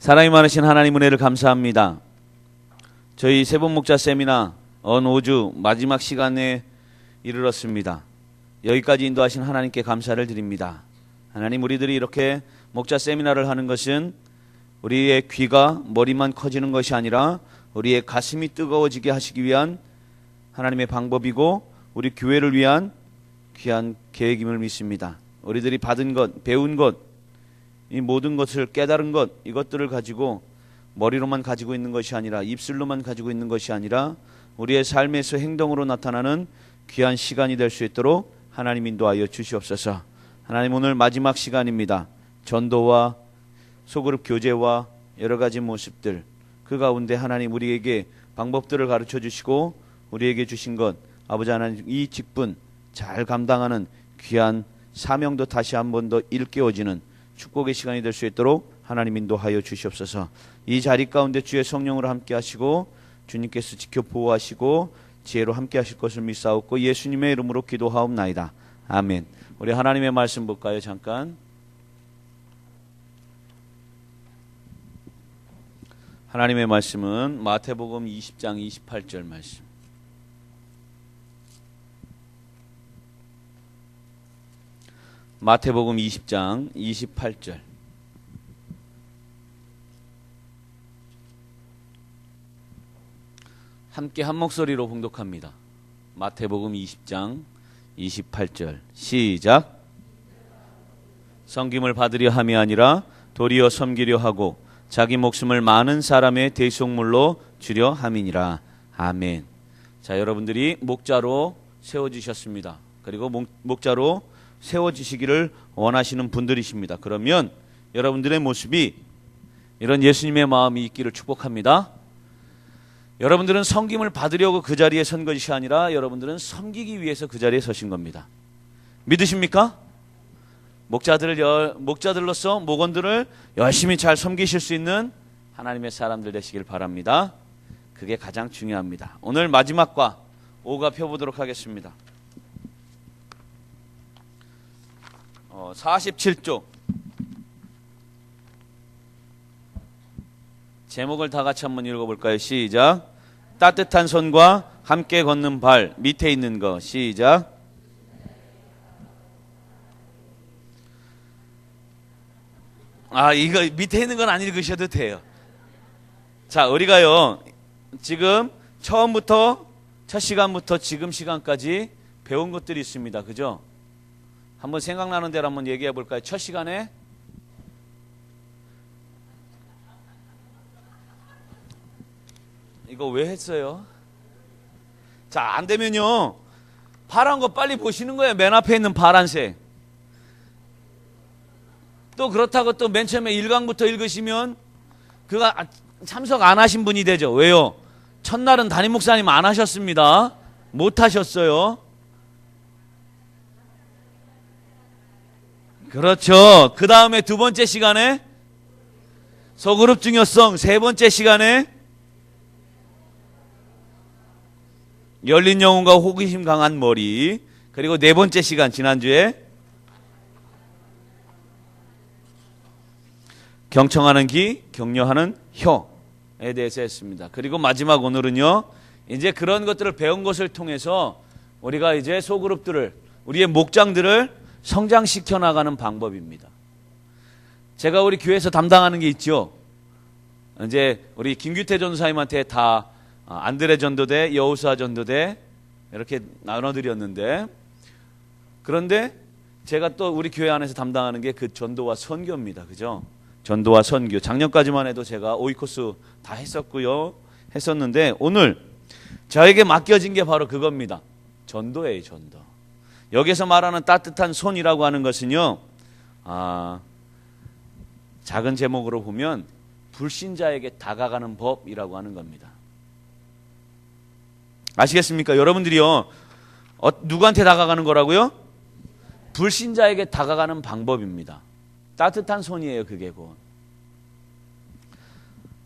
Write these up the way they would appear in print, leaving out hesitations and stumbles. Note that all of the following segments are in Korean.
사랑이 많으신 하나님 은혜를 감사합니다. 저희 세번 목자 세미나 언 5주 마지막 시간에 이르렀습니다. 여기까지 인도하신 하나님께 감사를 드립니다. 하나님, 우리들이 이렇게 목자 세미나를 하는 것은 우리의 귀가 머리만 커지는 것이 아니라 우리의 가슴이 뜨거워지게 하시기 위한 하나님의 방법이고 우리 교회를 위한 귀한 계획임을 믿습니다. 우리들이 받은 것, 배운 것, 이 모든 것을 깨달은 것, 이것들을 가지고 머리로만 가지고 있는 것이 아니라 입술로만 가지고 있는 것이 아니라 우리의 삶에서 행동으로 나타나는 귀한 시간이 될 수 있도록 하나님 인도하여 주시옵소서. 하나님, 오늘 마지막 시간입니다. 전도와 소그룹 교제와 여러 가지 모습들, 그 가운데 하나님 우리에게 방법들을 가르쳐 주시고 우리에게 주신 것, 아버지 하나님, 이 직분 잘 감당하는 귀한 사명도 다시 한 번 더 일깨워지는 축복의 시간이 될 수 있도록 하나님 인도하여 주시옵소서. 이 자리 가운데 주의 성령으로 함께 하시고 주님께서 지켜 보호하시고 지혜로 함께 하실 것을 믿사옵고 예수님의 이름으로 기도하옵나이다. 아멘. 우리 하나님의 말씀 볼까요? 잠깐. 하나님의 말씀은 마태복음 20장 28절 말씀. 마태복음 20장 28절. 함께 한 목소리로 봉독합니다. 마태복음 20장 28절 시작. 섬김을 받으려 함이 아니라 도리어 섬기려 하고 자기 목숨을 많은 사람의 대속물로 주려 함이니라. 아멘. 자, 여러분들이 목자로 세워지셨습니다. 그리고 목자로 세워지시기를 원하시는 분들이십니다. 그러면 여러분들의 모습이 이런 예수님의 마음이 있기를 축복합니다. 여러분들은 섬김을 받으려고 그 자리에 선 것이 아니라 여러분들은 섬기기 위해서 그 자리에 서신 겁니다. 믿으십니까? 목자들로서 목원들을 열심히 잘 섬기실 수 있는 하나님의 사람들 되시길 바랍니다. 그게 가장 중요합니다. 오늘 마지막과 5가 펴보도록 하겠습니다. 47쪽 제목을 다 같이 한번 읽어볼까요? 시작. 따뜻한 손과 함께 걷는 발 밑에 있는 거. 시작. 이거 밑에 있는 건 안 읽으셔도 돼요. 자, 우리가요 지금 처음부터 첫 시간부터 지금 시간까지 배운 것들이 있습니다. 그죠? 한번 생각나는 대로 한번 얘기해 볼까요? 첫 시간에 이거 왜 했어요? 자, 안 되면요 파란 거 빨리 보시는 거예요. 맨 앞에 있는 파란색. 또 그렇다고 또 맨 처음에 1강부터 읽으시면 그거 참석 안 하신 분이 되죠. 왜요? 첫날은 담임 목사님 안 하셨습니다. 못 하셨어요. 그렇죠. 그 다음에 두 번째 시간에 소그룹 중요성, 세 번째 시간에 열린 영혼과 호기심 강한 머리, 그리고 네 번째 시간 지난주에 경청하는 귀, 격려하는 혀에 대해서 했습니다. 그리고 마지막 오늘은요 이제 그런 것들을 배운 것을 통해서 우리가 이제 소그룹들을, 우리의 목장들을 성장시켜 나가는 방법입니다. 제가 우리 교회에서 담당하는 게 있죠. 이제 우리 김규태 전사님한테 다 안드레 전도대, 여호수아 전도대 이렇게 나눠드렸는데, 그런데 제가 또 우리 교회 안에서 담당하는 게 그 전도와 선교입니다. 그죠? 전도와 선교. 작년까지만 해도 제가 오이코스 다 했었는데 오늘 저에게 맡겨진 게 바로 그겁니다. 전도예요, 전도. 여기서 말하는 따뜻한 손이라고 하는 것은요, 작은 제목으로 보면 불신자에게 다가가는 법이라고 하는 겁니다. 아시겠습니까? 여러분들이요, 누구한테 다가가는 거라고요? 불신자에게 다가가는 방법입니다. 따뜻한 손이에요, 그게 곧.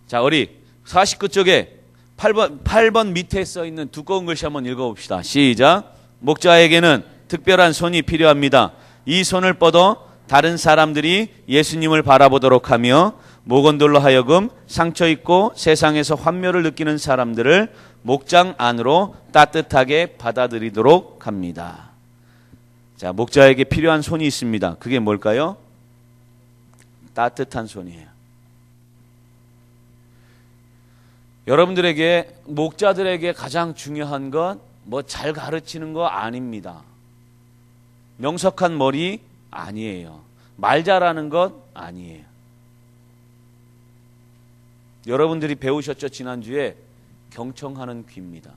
자, 우리 49쪽에 8번 밑에 써 있는 두꺼운 글씨 한번 읽어봅시다. 시작. 목자에게는 특별한 손이 필요합니다. 이 손을 뻗어 다른 사람들이 예수님을 바라보도록 하며 목원들로 하여금 상처 입고 세상에서 환멸을 느끼는 사람들을 목장 안으로 따뜻하게 받아들이도록 합니다. 자, 목자에게 필요한 손이 있습니다. 그게 뭘까요? 따뜻한 손이에요. 여러분들에게, 목자들에게 가장 중요한 건 뭐 잘 가르치는 거 아닙니다. 명석한 머리 아니에요. 말 잘하는 것 아니에요. 여러분들이 배우셨죠? 지난주에 경청하는 귀입니다.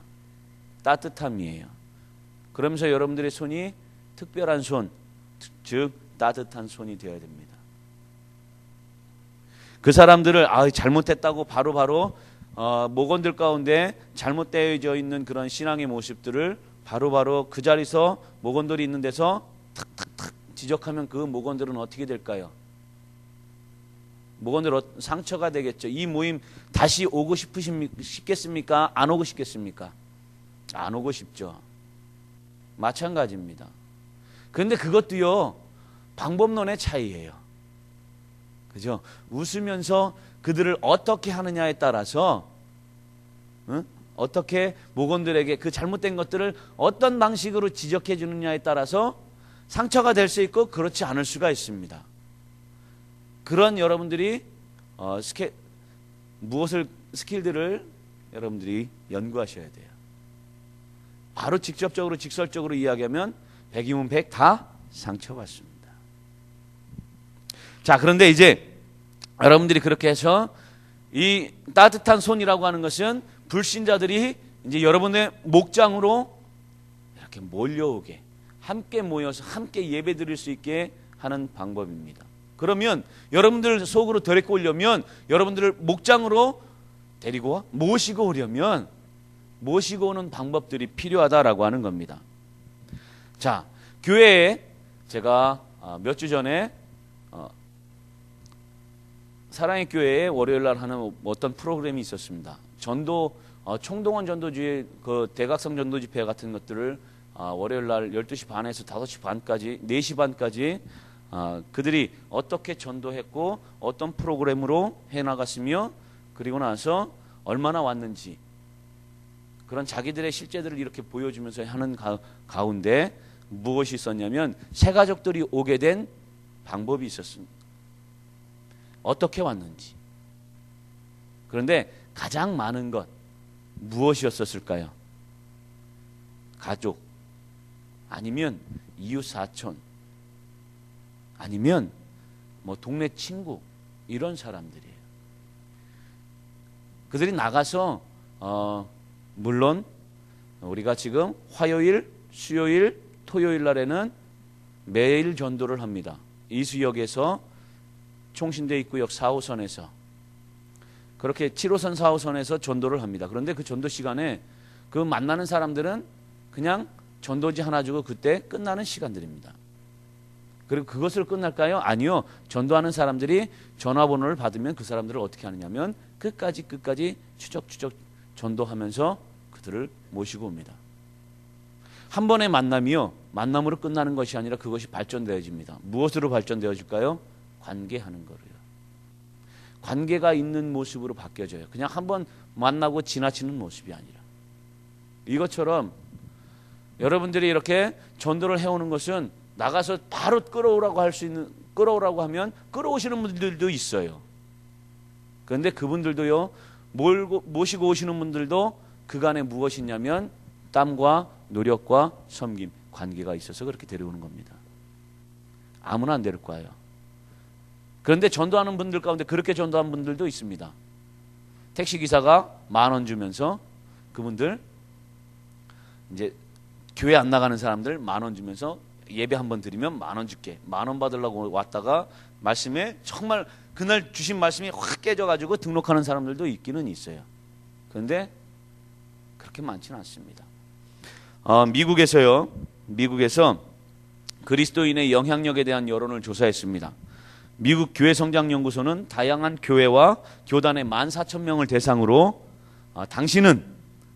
따뜻함이에요. 그러면서 여러분들의 손이 특별한 손, 즉 따뜻한 손이 되어야 됩니다. 그 사람들을 잘못했다고 바로바로 목원들 가운데 잘못되어져 있는 그런 신앙의 모습들을 바로바로 그 자리에서 목원들이 있는 데서 탁탁탁 지적하면 그 목원들은 어떻게 될까요? 목원들 상처가 되겠죠. 이 모임 다시 오고 싶겠습니까? 안 오고 싶겠습니까? 안 오고 싶죠. 마찬가지입니다. 그런데 그것도요, 방법론의 차이예요. 그죠? 웃으면서 그들을 어떻게 하느냐에 따라서, 어떻게 목원들에게 그 잘못된 것들을 어떤 방식으로 지적해 주느냐에 따라서 상처가 될 수 있고 그렇지 않을 수가 있습니다. 그런 여러분들이 스킬들을 여러분들이 연구하셔야 돼요. 바로 직접적으로 직설적으로 이야기하면 100이면 100 다 상처받습니다. 자, 그런데 이제 여러분들이 그렇게 해서 이 따뜻한 손이라고 하는 것은 불신자들이 이제 여러분의 목장으로 이렇게 몰려오게, 함께 모여서 함께 예배 드릴 수 있게 하는 방법입니다. 그러면 여러분들 속으로 데리고 오려면, 여러분들을 목장으로 데리고 모시고 오려면 모시고 오는 방법들이 필요하다라고 하는 겁니다. 자, 교회에 제가 몇 주 전에 사랑의 교회에 월요일 날 하는 어떤 프로그램이 있었습니다. 전도, 총동원 전도주의 그 대각성 전도 집회 같은 것들을 월요일 날 12시 반에서 5시 반까지, 4시 반까지 그들이 어떻게 전도했고 어떤 프로그램으로 해나갔으며 그리고 나서 얼마나 왔는지 그런 자기들의 실제들을 이렇게 보여주면서 하는 가운데 무엇이 있었냐면 새 가족들이 오게 된 방법이 있었습니다. 어떻게 왔는지. 그런데 가장 많은 것 무엇이었을까요? 가족, 아니면 이웃 사촌, 아니면 뭐 동네 친구, 이런 사람들이에요. 그들이 나가서 물론 우리가 지금 화요일, 수요일, 토요일 날에는 매일 전도를 합니다. 이수역에서 총신대 입구역 4호선에서 그렇게 7호선 4호선에서 전도를 합니다. 그런데 그 전도 시간에 그 만나는 사람들은 그냥 전도지 하나 주고 그때 끝나는 시간들입니다. 그리고 그것을 끝날까요? 아니요. 전도하는 사람들이 전화번호를 받으면 그 사람들을 어떻게 하느냐면 끝까지 추적추적 전도하면서 그들을 모시고 옵니다. 한 번의 만남이요, 만남으로 끝나는 것이 아니라 그것이 발전되어집니다. 무엇으로 발전되어질까요? 관계하는 거로요. 관계가 있는 모습으로 바뀌어져요. 그냥 한번 만나고 지나치는 모습이 아니라. 이것처럼 여러분들이 이렇게 전도를 해오는 것은 나가서 바로 끌어오라고 하면 끌어오시는 분들도 있어요. 그런데 그분들도요, 모시고 오시는 분들도 그간에 무엇이 있냐면 땀과 노력과 섬김, 관계가 있어서 그렇게 데려오는 겁니다. 아무나 안 데릴 거예요. 그런데 전도하는 분들 가운데 그렇게 전도한 분들도 있습니다. 택시기사가 10,000원 주면서 그분들 이제 교회 안 나가는 사람들 10,000원 주면서 예배 한번 드리면 10,000원 줄게. 10,000원 받으려고 왔다가 말씀에 정말 그날 주신 말씀이 확 깨져가지고 등록하는 사람들도 있기는 있어요. 그런데 그렇게 많지는 않습니다. 미국에서 그리스도인의 영향력에 대한 여론을 조사했습니다. 미국 교회 성장 연구소는 다양한 교회와 교단의 14,000명을 대상으로 당신은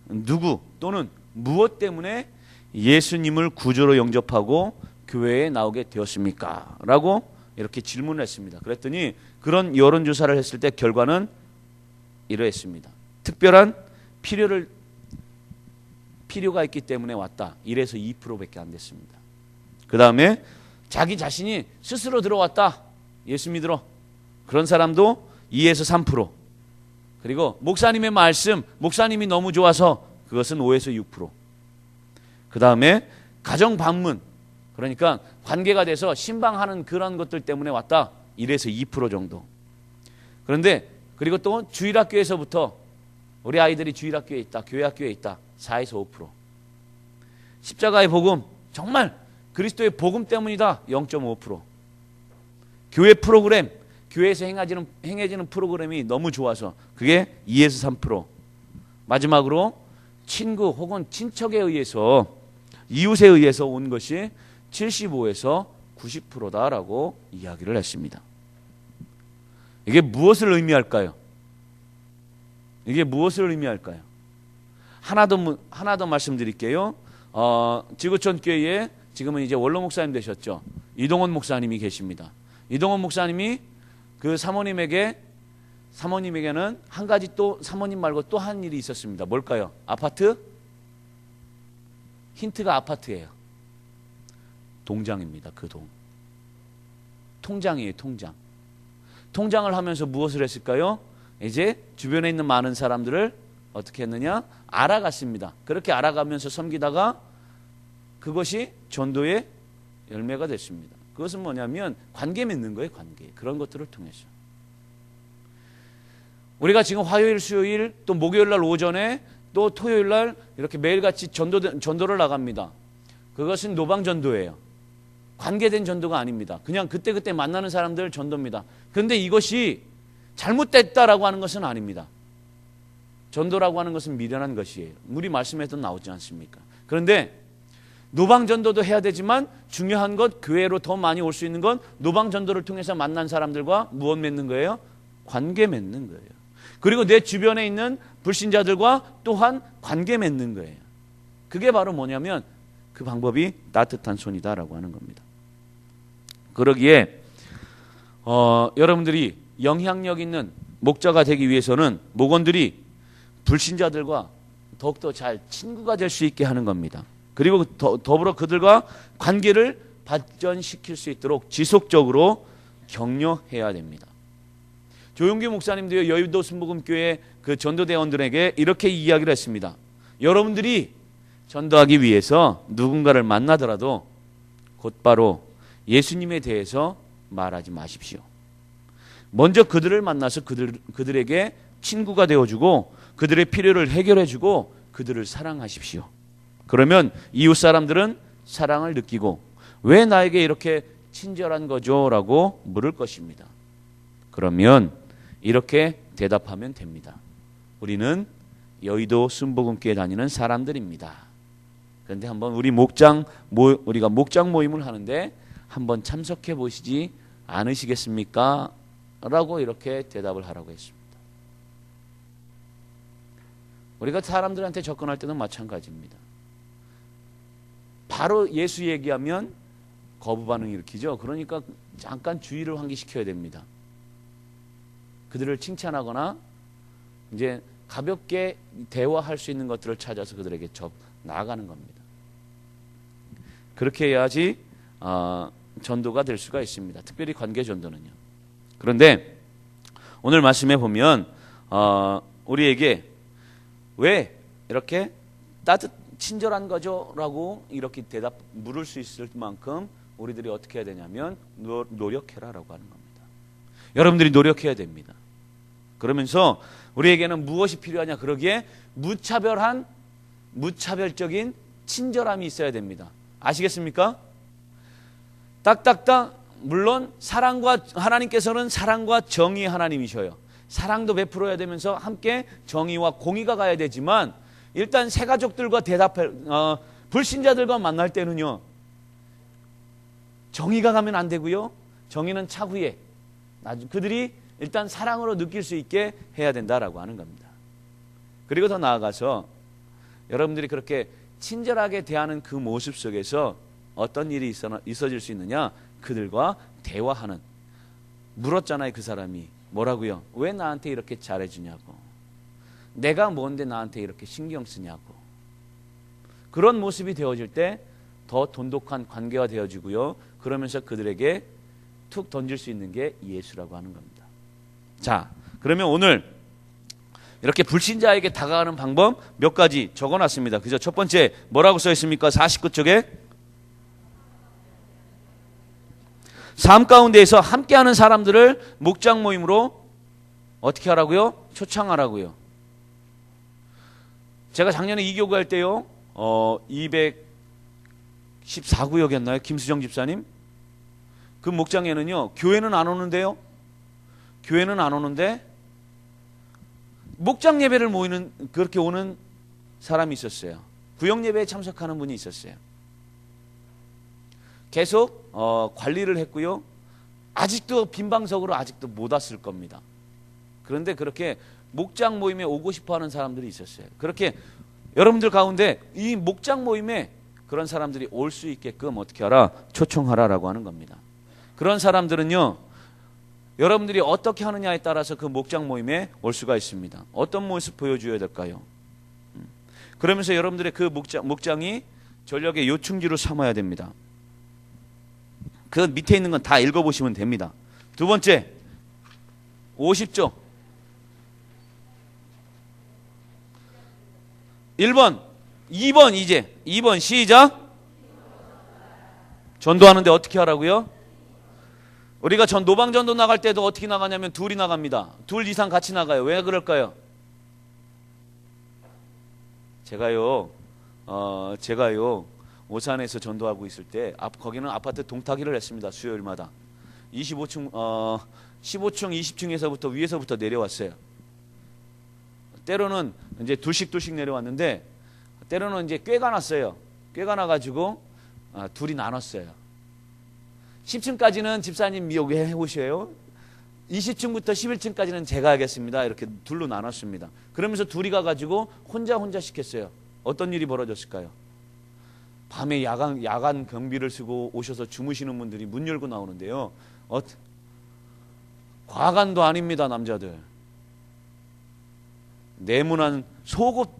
누구 또는 무엇 때문에 예수님을 구주로 영접하고 교회에 나오게 되었습니까? 라고 이렇게 질문을 했습니다. 그랬더니 그런 여론조사를 했을 때 결과는 이러했습니다. 특별한 필요가 있기 때문에 왔다. 1에서 2%밖에 안 됐습니다. 그 다음에 자기 자신이 스스로 들어왔다. 예수 믿으러. 그런 사람도 2에서 3%. 그리고 목사님의 말씀, 목사님이 너무 좋아서 그것은 5에서 6%. 그 다음에 가정 방문, 그러니까 관계가 돼서 신방하는 그런 것들 때문에 왔다. 1에서 2% 정도. 그런데 그리고 또 주일학교에서부터 우리 아이들이 주일학교에 있다, 교회학교에 있다. 4에서 5%. 십자가의 복음, 정말 그리스도의 복음 때문이다. 0.5%. 교회 프로그램, 교회에서 행해지는 프로그램이 너무 좋아서 그게 2에서 3%. 마지막으로 친구 혹은 친척에 의해서, 이웃에 의해서 온 것이 75에서 90%다라고 이야기를 했습니다. 이게 무엇을 의미할까요? 이게 무엇을 의미할까요? 하나 더 말씀드릴게요. 지구촌 교회에 지금은 이제 원로 목사님 되셨죠. 이동원 목사님이 계십니다. 이동원 목사님이 그 사모님에게는 한 가지 또 사모님 말고 또 한 일이 있었습니다. 뭘까요? 아파트? 힌트가 아파트예요. 동장입니다. 그 동. 통장이에요. 통장. 통장을 하면서 무엇을 했을까요? 이제 주변에 있는 많은 사람들을 어떻게 했느냐? 알아갔습니다. 그렇게 알아가면서 섬기다가 그것이 전도의 열매가 됐습니다. 그것은 뭐냐면 관계 맺는 거예요. 관계. 그런 것들을 통해서. 우리가 지금 화요일, 수요일, 또 목요일 날 오전에 또 토요일 날 이렇게 매일같이 전도를 나갑니다. 그것은 노방전도예요. 관계된 전도가 아닙니다. 그냥 그때그때 만나는 사람들 전도입니다. 그런데 이것이 잘못됐다라고 하는 것은 아닙니다. 전도라고 하는 것은 미련한 것이에요. 우리 말씀에도 나오지 않습니까? 그런데 노방전도도 해야 되지만 중요한 것, 교회로 더 많이 올 수 있는 건 노방전도를 통해서 만난 사람들과 무엇 맺는 거예요? 관계 맺는 거예요. 그리고 내 주변에 있는 불신자들과 또한 관계 맺는 거예요. 그게 바로 뭐냐면 그 방법이 따뜻한 손이다라고 하는 겁니다. 그러기에 여러분들이 영향력 있는 목자가 되기 위해서는 목원들이 불신자들과 더욱더 잘 친구가 될 수 있게 하는 겁니다. 그리고 더불어 그들과 관계를 발전시킬 수 있도록 지속적으로 격려해야 됩니다. 조용기 목사님도 여의도 순복음교회 그 전도대원들에게 이렇게 이야기를 했습니다. 여러분들이 전도하기 위해서 누군가를 만나더라도 곧바로 예수님에 대해서 말하지 마십시오. 먼저 그들을 만나서 그들에게 친구가 되어주고 그들의 필요를 해결해주고 그들을 사랑하십시오. 그러면 이웃 사람들은 사랑을 느끼고 왜 나에게 이렇게 친절한 거죠? 라고 물을 것입니다. 그러면 이렇게 대답하면 됩니다. 우리는 여의도 순복음교회 다니는 사람들입니다. 그런데 한번 우리가 목장 모임을 하는데 한번 참석해 보시지 않으시겠습니까? 라고 이렇게 대답을 하라고 했습니다. 우리가 사람들한테 접근할 때는 마찬가지입니다. 바로 예수 얘기하면 거부 반응 일으키죠. 그러니까 잠깐 주의를 환기시켜야 됩니다. 그들을 칭찬하거나 이제 가볍게 대화할 수 있는 것들을 찾아서 그들에게 나아가는 겁니다. 그렇게 해야지 전도가 될 수가 있습니다. 특별히 관계 전도는요. 그런데 오늘 말씀에 보면 우리에게 왜 이렇게 친절한 거죠? 라고 이렇게 물을 수 있을 만큼 우리들이 어떻게 해야 되냐면 노력해라 라고 하는 겁니다. 여러분들이 노력해야 됩니다. 그러면서 우리에게는 무엇이 필요하냐? 그러기에 무차별적인 친절함이 있어야 됩니다. 아시겠습니까? 딱딱딱. 물론 하나님께서는 사랑과 정의 하나님이셔요. 사랑도 베풀어야 되면서 함께 정의와 공의가 가야 되지만 일단 새 가족들과 불신자들과 만날 때는요. 정의가 가면 안 되고요. 정의는 차후에 그들이 일단 사랑으로 느낄 수 있게 해야 된다라고 하는 겁니다. 그리고 더 나아가서 여러분들이 그렇게 친절하게 대하는 그 모습 속에서 어떤 일이 있어질 수 있느냐? 그들과 대화하는, 물었잖아요. 그 사람이 뭐라고요? 왜 나한테 이렇게 잘해주냐고, 내가 뭔데 나한테 이렇게 신경 쓰냐고. 그런 모습이 되어질 때 더 돈독한 관계가 되어지고요. 그러면서 그들에게 툭 던질 수 있는 게 예수라고 하는 겁니다. 자, 그러면 오늘 이렇게 불신자에게 다가가는 방법 몇 가지 적어놨습니다. 그죠? 첫 번째 뭐라고 써 있습니까? 49쪽에 삶 가운데에서 함께하는 사람들을 목장 모임으로 어떻게 하라고요? 초청하라고요. 제가 작년에 이교구 할 때요, 214구역이었나요? 김수정 집사님? 그 목장에는요, 교회는 안 오는데요, 교회는 안 오는데 목장 예배를 모이는, 그렇게 오는 사람이 있었어요. 구역 예배에 참석하는 분이 있었어요. 계속 관리를 했고요. 아직도 빈방석으로 아직도 못 왔을 겁니다. 그런데 그렇게 목장 모임에 오고 싶어하는 사람들이 있었어요. 그렇게 여러분들 가운데 이 목장 모임에 그런 사람들이 올 수 있게끔 어떻게 하라? 초청하라라고 하는 겁니다. 그런 사람들은요, 여러분들이 어떻게 하느냐에 따라서 그 목장 모임에 올 수가 있습니다. 어떤 모습 보여줘야 될까요? 그러면서 여러분들의 그 목장이 전력의 요충지로 삼아야 됩니다. 그 밑에 있는 건 다 읽어보시면 됩니다. 두 번째, 50조 1번, 2번, 이제 2번 시작. 전도하는데 어떻게 하라고요? 우리가 노방전도 나갈 때도 어떻게 나가냐면 둘이 나갑니다. 둘 이상 같이 나가요. 왜 그럴까요? 제가요 오산에서 전도하고 있을 때 거기는 아파트 동타기를 했습니다. 수요일마다 15층 20층에서부터 위에서부터 내려왔어요. 때로는 이제 둘씩 내려왔는데, 때로는 이제 꾀가 났어요. 꾀가 나가지고 둘이 나눴어요. 10층까지는 집사님 여기 해오셔요. 20층부터 11층까지는 제가 하겠습니다. 이렇게 둘로 나눴습니다. 그러면서 둘이 가가지고 혼자 시켰어요. 어떤 일이 벌어졌을까요? 밤에 야간 경비를 쓰고 오셔서 주무시는 분들이 문 열고 나오는데요. 과간도 아닙니다, 남자들. 네모난 속옷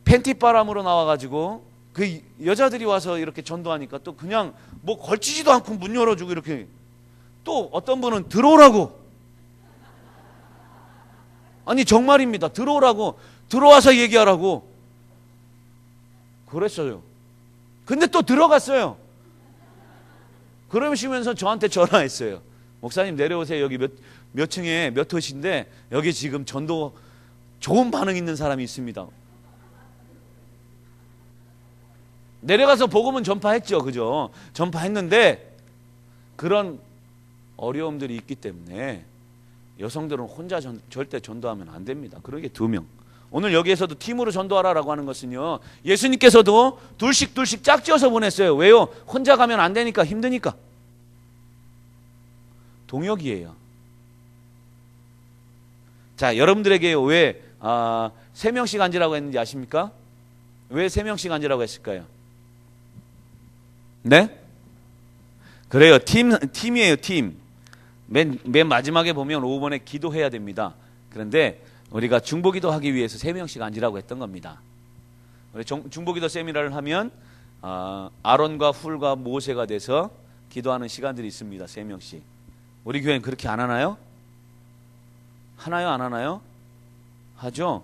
팬티바람으로 나와가지고 그 여자들이 와서 이렇게 전도하니까 또 그냥 뭐 걸치지도 않고 문 열어주고, 이렇게 또 어떤 분은 들어오라고, 아니 정말입니다, 들어오라고, 들어와서 얘기하라고 그랬어요. 근데 또 들어갔어요. 그러시면서 저한테 전화했어요. 목사님 내려오세요. 여기 몇 층에 몇 호신데 여기 지금 전도 좋은 반응 있는 사람이 있습니다. 내려가서 복음은 전파했죠. 그죠? 전파했는데 그런 어려움들이 있기 때문에 여성들은 혼자 절대 전도하면 안 됩니다. 그러게 2명. 오늘 여기에서도 팀으로 전도하라라고 하는 것은요, 예수님께서도 둘씩 짝지어서 보냈어요. 왜요? 혼자 가면 안 되니까, 힘드니까. 동역이에요. 자, 여러분들에게 왜 3명씩 앉으라고 했는지 아십니까? 왜 3명씩 앉으라고 했을까요? 네? 그래요. 팀이에요, 팀. 맨 마지막에 보면 5번에 기도해야 됩니다. 그런데 우리가 중보기도 하기 위해서 3명씩 앉으라고 했던 겁니다. 우리 중보기도 세미나를 하면 아론과 훌과 모세가 돼서 기도하는 시간들이 있습니다. 3명씩. 우리 교회는 그렇게 안 하나요? 하나요, 안 하나요? 하죠?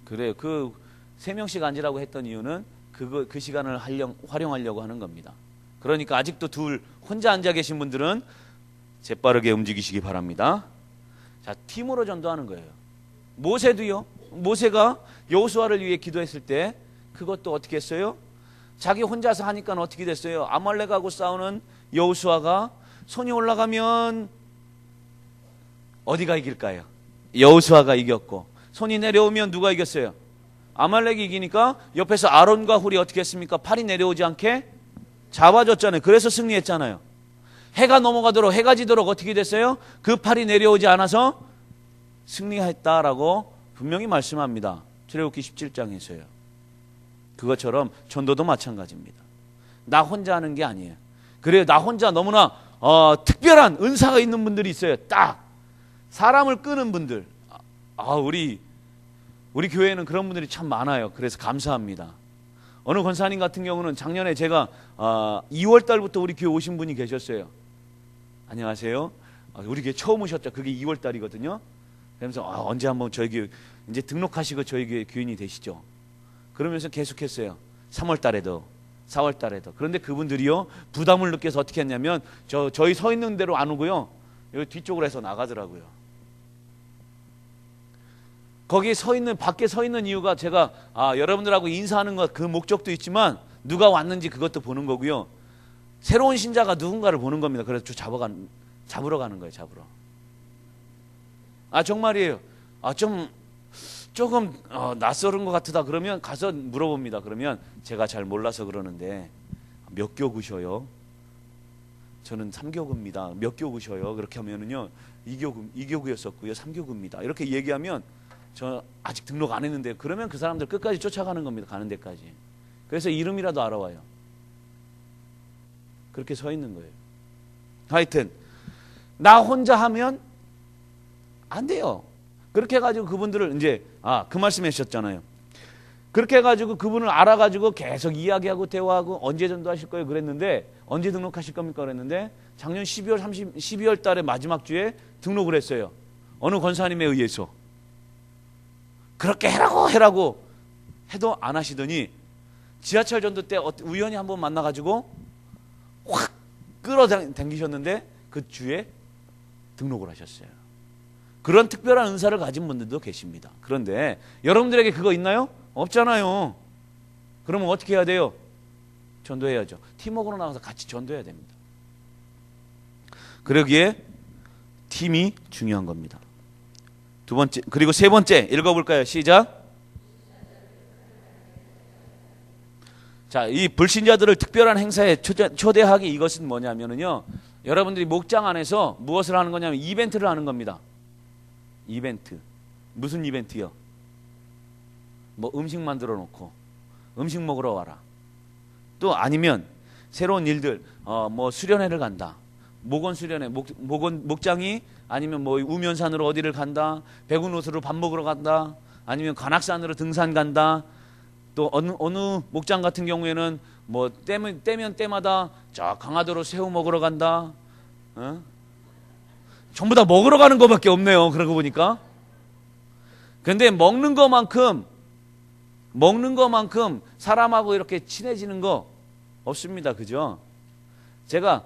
그래요. 그 3명씩 앉으라고 했던 이유는 그 시간을 활용하려고 하는 겁니다. 그러니까 아직도 혼자 앉아 계신 분들은 재빠르게 움직이시기 바랍니다. 자, 팀으로 전도하는 거예요. 모세도요. 모세가 여호수아를 위해 기도했을 때 그것도 어떻게 했어요? 자기 혼자서 하니까 어떻게 됐어요? 아말렉하고 싸우는 여호수아가 손이 올라가면 어디가 이길까요? 여호수아가 이겼고, 손이 내려오면 누가 이겼어요? 아말렉이 이기니까 옆에서 아론과 훌이 어떻게 했습니까? 팔이 내려오지 않게 잡아줬잖아요. 그래서 승리했잖아요. 해가 넘어가도록, 해가 지도록 어떻게 됐어요? 그 팔이 내려오지 않아서 승리했다라고 분명히 말씀합니다. 출애굽기 17장에서요. 그것처럼 전도도 마찬가지입니다. 나 혼자 하는 게 아니에요. 그래요. 나 혼자 너무나 특별한 은사가 있는 분들이 있어요. 딱 사람을 끄는 분들. 우리 교회에는 그런 분들이 참 많아요. 그래서 감사합니다. 어느 권사님 같은 경우는 작년에 제가 2월 달부터 우리 교회 오신 분이 계셨어요. 안녕하세요. 우리 교회 처음 오셨죠. 그게 2월 달이거든요. 그러면서 언제 한번 저희 교회 이제 등록하시고 저희 교회 교인이 되시죠. 그러면서 계속했어요. 3월 달에도 4월 달에도. 그런데 그분들이요 부담을 느껴서 어떻게 했냐면 저희 서 있는 대로 안 오고요. 여기 뒤쪽으로 해서 나가더라고요. 거기 밖에 서 있는 이유가 제가 여러분들하고 인사하는 것 그 목적도 있지만 누가 왔는지 그것도 보는 거고요. 새로운 신자가 누군가를 보는 겁니다. 그래서 잡으러 가는 거예요. 잡으러. 정말이에요. 조금 낯설은 것 같다 그러면 가서 물어봅니다. 그러면 제가 잘 몰라서 그러는데 몇 교구셔요? 저는 3교구입니다. 몇 교구셔요? 그렇게 하면은요 2교구였었고요 3교구입니다. 이렇게 얘기하면 저 아직 등록 안 했는데 그러면 그 사람들 끝까지 쫓아가는 겁니다. 가는 데까지. 그래서 이름이라도 알아와요. 그렇게 서 있는 거예요. 하여튼 나 혼자 하면 안 돼요. 그렇게 해가지고 그분들을 이제 그 말씀 해주셨잖아요. 그렇게 해가지고 그분을 알아가지고 계속 이야기하고 대화하고 언제 전도하실 거예요 그랬는데 언제 등록하실 겁니까 그랬는데 작년 12월 달에 마지막 주에 등록을 했어요. 어느 권사님에 의해서. 그렇게 해라고 해도 안 하시더니 지하철 전도 때 우연히 한번 만나가지고 확 끌어당기셨는데 그 주에 등록을 하셨어요. 그런 특별한 은사를 가진 분들도 계십니다. 그런데 여러분들에게 그거 있나요? 없잖아요. 그러면 어떻게 해야 돼요? 전도해야죠. 팀워크로 나가서 같이 전도해야 됩니다. 그러기에 팀이 중요한 겁니다. 두 번째, 그리고 세 번째 읽어볼까요? 시작. 자, 이 불신자들을 특별한 행사에 초대하기 이것은 뭐냐면요. 여러분들이 목장 안에서 무엇을 하는 거냐면 이벤트를 하는 겁니다. 이벤트. 무슨 이벤트요? 뭐 음식 만들어 놓고 음식 먹으러 와라. 또 아니면 새로운 일들, 뭐 수련회를 간다. 목원 수련회, 목장이 아니면 뭐 우면산으로 어디를 간다. 백운호수로 밥 먹으러 간다. 아니면 관악산으로 등산 간다. 또 어느 목장 같은 경우에는 뭐 때면 때마다 저 강화도로 새우 먹으러 간다. 전부 다 먹으러 가는 것밖에 없네요. 그러고 보니까. 근데 먹는 것만큼 사람하고 이렇게 친해지는 거 없습니다. 그죠? 제가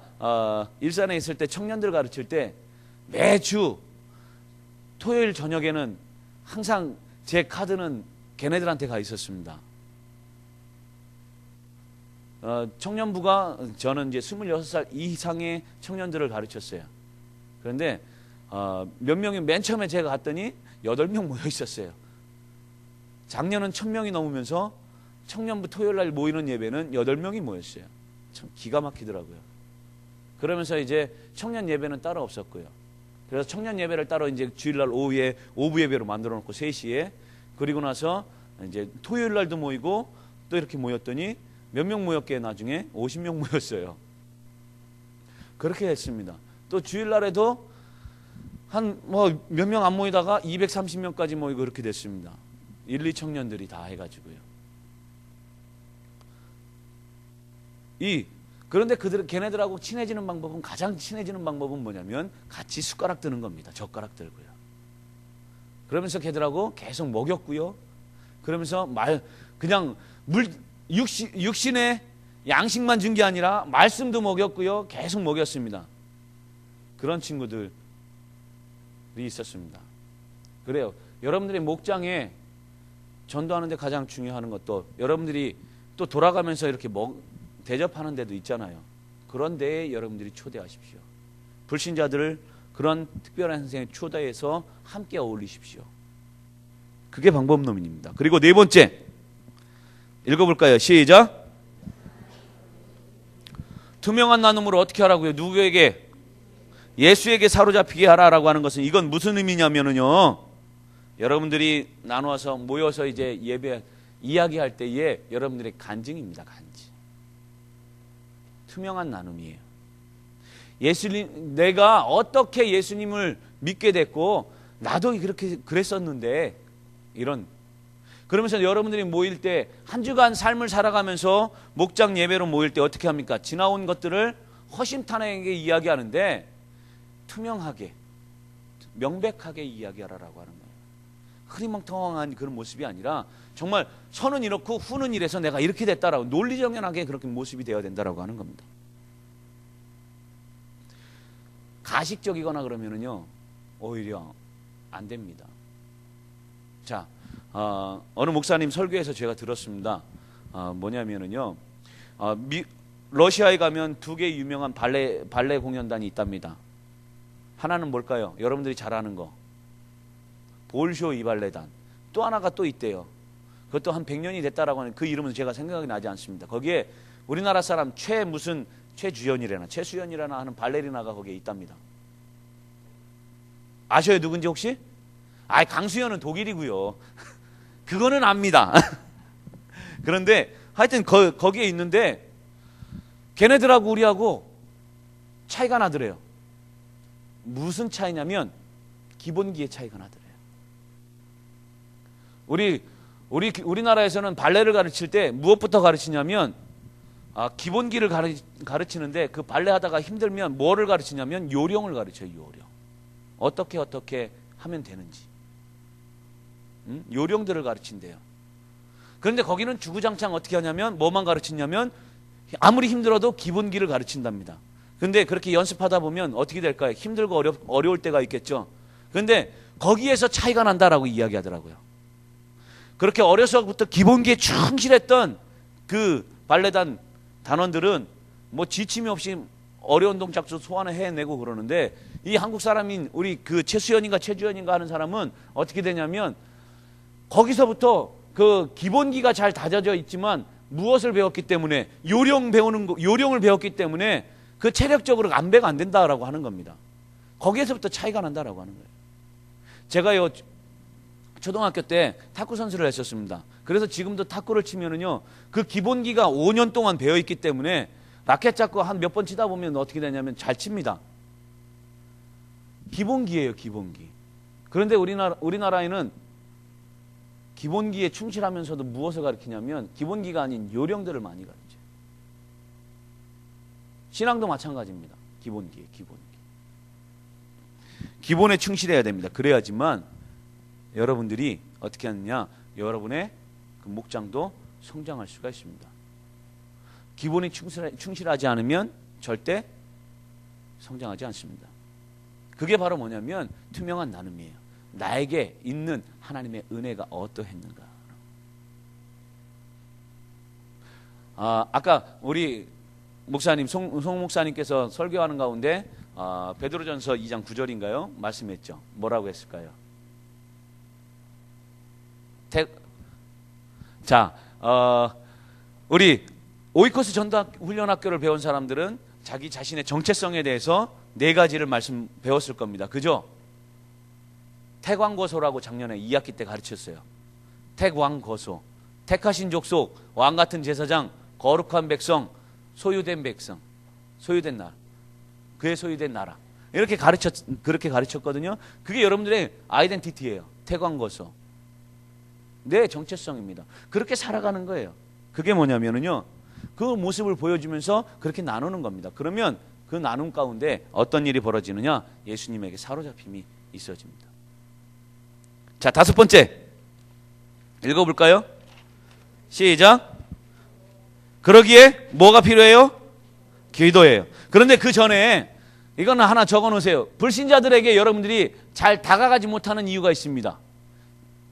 일산에 있을 때 청년들 가르칠 때 매주 토요일 저녁에는 항상 제 카드는 걔네들한테 가 있었습니다. 청년부가 저는 이제 26살 이상의 청년들을 가르쳤어요. 그런데 몇 명이 맨 처음에 제가 갔더니 8명 모여 있었어요. 작년은 1000명이 넘으면서 청년부 토요일날 모이는 예배는 8명이 모였어요. 참 기가 막히더라고요. 그러면서 이제 청년 예배는 따로 없었고요. 그래서 청년 예배를 따로 이제 주일날 오후에 오부 예배로 만들어 놓고 3시에 그리고 나서 이제 토요일날도 모이고 또 이렇게 모였더니 몇 명 모였기에 나중에 50명 모였어요. 그렇게 했습니다. 또 주일날에도 한 뭐 몇 명 안 모이다가 230명까지 모이고 그렇게 됐습니다. 1, 2 청년들이 다 해가지고요. 그런데 걔네들하고 친해지는 방법은 가장 친해지는 방법은 뭐냐면 같이 숟가락 드는 겁니다. 젓가락 들고요. 그러면서 걔들하고 계속 먹였고요. 그러면서 그냥 육신의 양식만 준 게 아니라 말씀도 먹였고요. 계속 먹였습니다. 그런 친구들이 있었습니다. 그래요. 여러분들의 목장에 전도하는 데 가장 중요한 것도 여러분들이 또 돌아가면서 이렇게 대접하는 데도 있잖아요. 그런 데에 여러분들이 초대하십시오. 불신자들을 그런 특별한 행사에 초대해서 함께 어울리십시오. 그게 방법론입니다. 그리고 네 번째 읽어볼까요? 시작. 투명한 나눔으로 어떻게 하라고요? 누구에게? 예수에게 사로잡히게 하라라고 하는 것은 이건 무슨 의미냐면요. 여러분들이 나누어서 모여서 이제 예배 이야기할 때에 여러분들의 간증입니다. 간증. 투명한 나눔이에요. 예수님, 내가 어떻게 예수님을 믿게 됐고 나도 그렇게 그랬었는데, 이런. 그러면서 여러분들이 모일 때, 한 주간 삶을 살아가면서 목장 예배로 모일 때 어떻게 합니까? 지나온 것들을 허심탄회하게 이야기하는데 투명하게, 명백하게 이야기하라라고 하는 거예요. 흐리멍텅한 그런 모습이 아니라 정말 선은 이렇고 후는 이래서 내가 이렇게 됐다라고 논리정연하게 그렇게 모습이 되어야 된다라고 하는 겁니다. 가식적이거나 그러면은요, 오히려 안 됩니다. 자, 어느 목사님 설교에서 제가 들었습니다. 뭐냐면은요, 러시아에 가면 두 개 유명한 발레 공연단이 있답니다. 하나는 뭘까요? 여러분들이 잘 아는 거, 볼쇼이 발레단. 또 하나가 또 있대요. 그것도 한 100년이 됐다라고 하는, 그 이름은 제가 생각이 나지 않습니다. 거기에 우리나라 사람 최수연이라나 하는 발레리나가 거기에 있답니다. 아셔요? 누군지 혹시? 강수연은 독일이고요. 그거는 압니다. 그런데 하여튼 거기에 있는데 걔네들하고 우리하고 차이가 나더래요. 무슨 차이냐면 기본기의 차이가 나더래요. 우리나라에서는 발레를 가르칠 때 무엇부터 가르치냐면 기본기를 가르치는데, 그 발레 하다가 힘들면 뭐를 가르치냐면 요령을 가르쳐요. 요령. 어떻게 하면 되는지. 요령들을 가르친대요. 그런데 거기는 주구장창 어떻게 하냐면 뭐만 가르치냐면 아무리 힘들어도 기본기를 가르친답니다. 그런데 그렇게 연습하다 보면 어떻게 될까요? 힘들고 어려울 때가 있겠죠. 그런데 거기에서 차이가 난다라고 이야기하더라고요. 그렇게 어려서부터 기본기에 충실했던 그 발레단 단원들은 뭐 지침이 없이 어려운 동작도 소화를 해내고 그러는데, 이 한국 사람인 우리 그 최수연인가 최주연인가 하는 사람은 어떻게 되냐면 거기서부터 그 기본기가 잘 다져져 있지만 무엇을 배웠기 때문에, 요령을 배웠기 때문에 그 체력적으로 안배가 안 된다라고 하는 겁니다. 거기에서부터 차이가 난다라고 하는 거예요. 제가요, 초등학교 때 탁구 선수를 했었습니다. 그래서 지금도 탁구를 치면은요, 그 기본기가 5년 동안 배어 있기 때문에 라켓 잡고 한 몇 번 치다 보면 어떻게 되냐면 잘 칩니다. 기본기예요, 기본기. 그런데 우리나라에는 기본기에 충실하면서도 무엇을 가르치냐면 기본기가 아닌 요령들을 많이 가르쳐요. 신앙도 마찬가지입니다. 기본기에 기본기. 기본에 충실해야 됩니다. 그래야지만 여러분들이 어떻게 하느냐, 여러분의 그 목장도 성장할 수가 있습니다. 기본에 충실하지 않으면 절대 성장하지 않습니다. 그게 바로 뭐냐면 투명한 나눔이에요. 나에게 있는 하나님의 은혜가 어떠했는가. 아까 우리 목사님, 송 목사님께서 설교하는 가운데 베드로전서 2장 9절인가요? 말씀했죠. 뭐라고 했을까요? 우리 오이코스 전도훈련학교를 배운 사람들은 자기 자신의 정체성에 대해서 4가지를 배웠을 겁니다. 그죠? 택왕거소라고 작년에 2학기 때 가르쳤어요. 택왕거소, 택하신 족속, 왕같은 제사장, 거룩한 백성, 소유된 백성, 소유된 나라, 그의 소유된 나라. 그렇게 가르쳤거든요. 그게 여러분들의 아이덴티티예요. 택왕거소. 내 정체성입니다. 그렇게 살아가는 거예요. 그게 뭐냐면요, 그 모습을 보여주면서 그렇게 나누는 겁니다. 그러면 그 나눔 가운데 어떤 일이 벌어지느냐? 예수님에게 사로잡힘이 있어집니다. 자, 5번째 읽어볼까요? 시작. 그러기에 뭐가 필요해요? 기도예요. 그런데 그 전에 이거는 하나 적어 놓으세요. 불신자들에게 여러분들이 잘 다가가지 못하는 이유가 있습니다.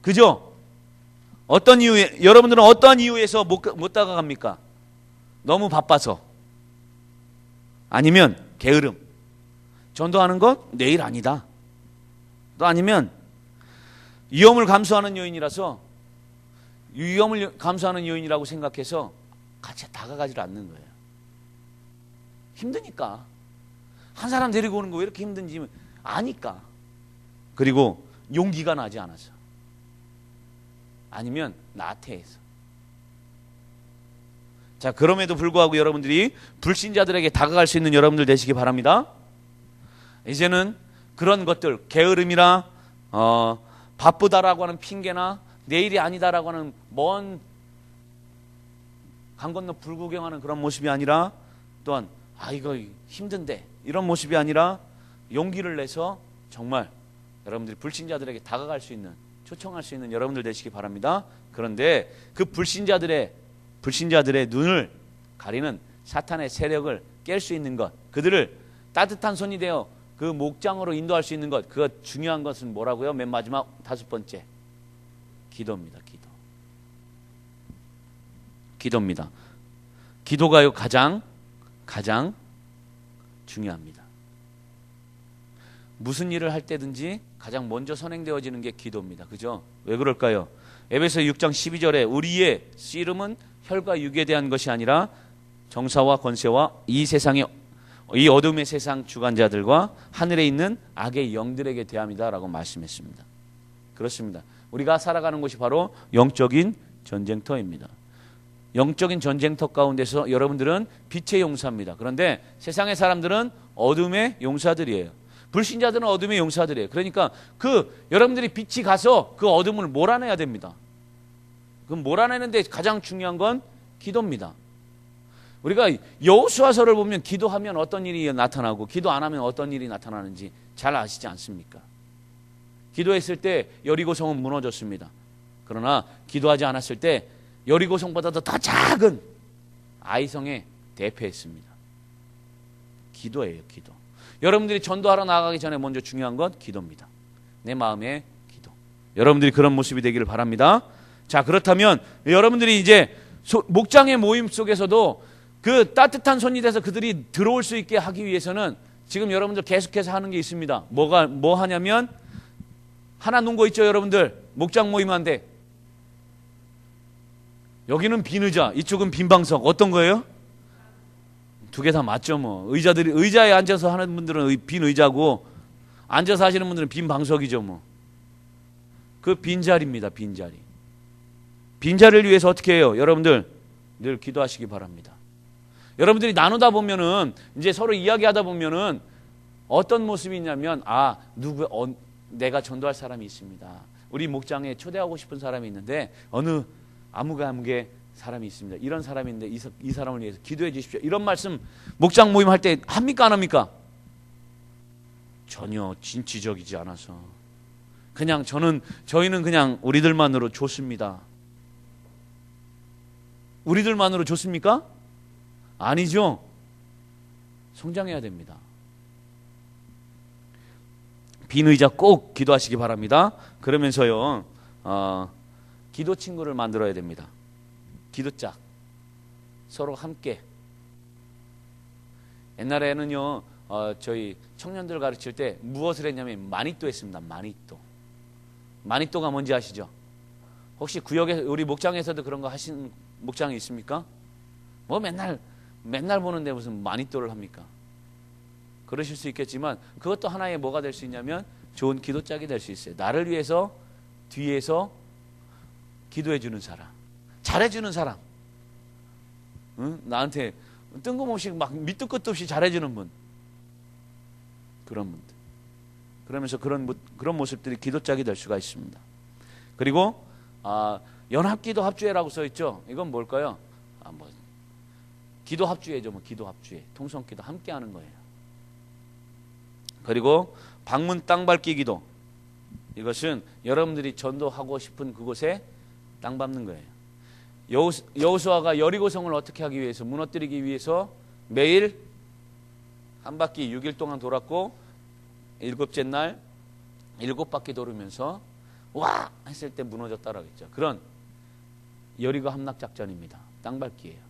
그죠? 여러분들은 어떤 이유에서 못 다가갑니까? 너무 바빠서, 아니면 게으름, 전도하는 것 내일 아니다, 또 아니면 위험을 감수하는 요인이라서, 위험을 감수하는 요인이라고 생각해서 같이 다가가지 않는 거예요. 힘드니까. 한 사람 데리고 오는 거 왜 이렇게 힘든지 아니까. 그리고 용기가 나지 않아서, 아니면 나태해서. 자, 그럼에도 불구하고 여러분들이 불신자들에게 다가갈 수 있는 여러분들 되시기 바랍니다. 이제는 그런 것들, 게으름이나 바쁘다라고 하는 핑계나 내일이 아니다라고 하는 먼 강 건너 불구경하는 그런 모습이 아니라, 또한 이거 힘든데 이런 모습이 아니라 용기를 내서 정말 여러분들이 불신자들에게 다가갈 수 있는, 초청할 수 있는 여러분들 되시기 바랍니다. 그런데 그 불신자들의 눈을 가리는 사탄의 세력을 깰 수 있는 것, 그들을 따뜻한 손이 되어 그 목장으로 인도할 수 있는 것, 그 중요한 것은 뭐라고요? 맨 마지막 5번째, 기도입니다. 기도입니다. 기도가요 가장 중요합니다. 무슨 일을 할 때든지 가장 먼저 선행되어지는 게 기도입니다. 그죠? 왜 그럴까요? 에베소 6장 12절에 우리의 씨름은 혈과 육에 대한 것이 아니라 정사와 권세와 이 세상의 이 어둠의 세상 주관자들과 하늘에 있는 악의 영들에게 대함이다라고 말씀했습니다. 그렇습니다. 우리가 살아가는 곳이 바로 영적인 전쟁터입니다. 영적인 전쟁터 가운데서 여러분들은 빛의 용사입니다. 그런데 세상의 사람들은 어둠의 용사들이에요. 불신자들은 어둠의 용사들이에요. 그러니까 여러분들이 빛이 가서 그 어둠을 몰아내야 됩니다. 그 몰아내는데 가장 중요한 건 기도입니다. 우리가 여호수아서를 보면 기도하면 어떤 일이 나타나고 기도 안 하면 어떤 일이 나타나는지 잘 아시지 않습니까? 기도했을 때 여리고성은 무너졌습니다. 그러나 기도하지 않았을 때 여리고성보다도 더 작은 아이성에 대패했습니다. 기도예요, 기도. 여러분들이 전도하러 나가기 전에 먼저 중요한 건 기도입니다. 내 마음의 기도. 여러분들이 그런 모습이 되기를 바랍니다. 자, 그렇다면 여러분들이 이제 목장의 모임 속에서도 그 따뜻한 손이 돼서 그들이 들어올 수 있게 하기 위해서는 지금 여러분들 계속해서 하는 게 있습니다. 뭐 하냐면 하나 놓은 거 있죠, 여러분들. 목장 모임한데 여기는 빈 의자, 이쪽은 빈 방석. 어떤 거예요? 두 개 다 맞죠, 뭐. 의자에 앉아서 하는 분들은 빈 의자고 앉아서 하시는 분들은 빈 방석이죠, 뭐. 그 빈자리입니다, 빈자리. 빈자리를 위해서 어떻게 해요? 여러분들 늘 기도하시기 바랍니다. 여러분들이 나누다 보면은 이제 서로 이야기하다 보면은 어떤 모습이 있냐면 내가 전도할 사람이 있습니다. 우리 목장에 초대하고 싶은 사람이 있는데 아무개 사람이 있습니다. 이런 사람인데 이 사람을 위해서 기도해 주십시오. 이런 말씀 목장 모임 할 때 합니까 안 합니까? 전혀 진취적이지 않아서 그냥 저희는 그냥 우리들만으로 좋습니다. 우리들만으로 좋습니까? 아니죠. 성장해야 됩니다. 빈 의자 꼭 기도하시기 바랍니다. 그러면서요 기도 친구를 만들어야 됩니다. 기도짝 서로 함께. 옛날에는요 저희 청년들 가르칠 때 무엇을 했냐면 마니또 했습니다. 마니또가 뭔지 아시죠? 혹시 구역에 우리 목장에서도 그런 거 하신 목장이 있습니까? 뭐 맨날 보는데 무슨 마니또를 합니까? 그러실 수 있겠지만 그것도 하나의 뭐가 될 수 있냐면 좋은 기도짝이 될 수 있어요. 나를 위해서 뒤에서 기도해 주는 사람, 잘해 주는 사람, 나한테 뜬금없이 막 밑도 끝도 없이 잘해 주는 분, 그런 분들. 그러면서 그런 모습들이 기도짝이 될 수가 있습니다. 그리고 연합기도 합주회라고 써 있죠. 이건 뭘까요? 기도 합주회죠. 기도 합주회, 통성기도 함께 하는 거예요. 그리고 방문 땅 밟기 기도. 이것은 여러분들이 전도하고 싶은 그곳에 땅 밟는 거예요. 여호수아가 여리고성을 어떻게 하기 위해서, 무너뜨리기 위해서 매일 한 바퀴 6일 동안 돌았고 7째 날 7바퀴 돌으면서 와 했을 때 무너졌다라고 했죠. 그런 여리고 함락 작전입니다. 땅 밟기예요.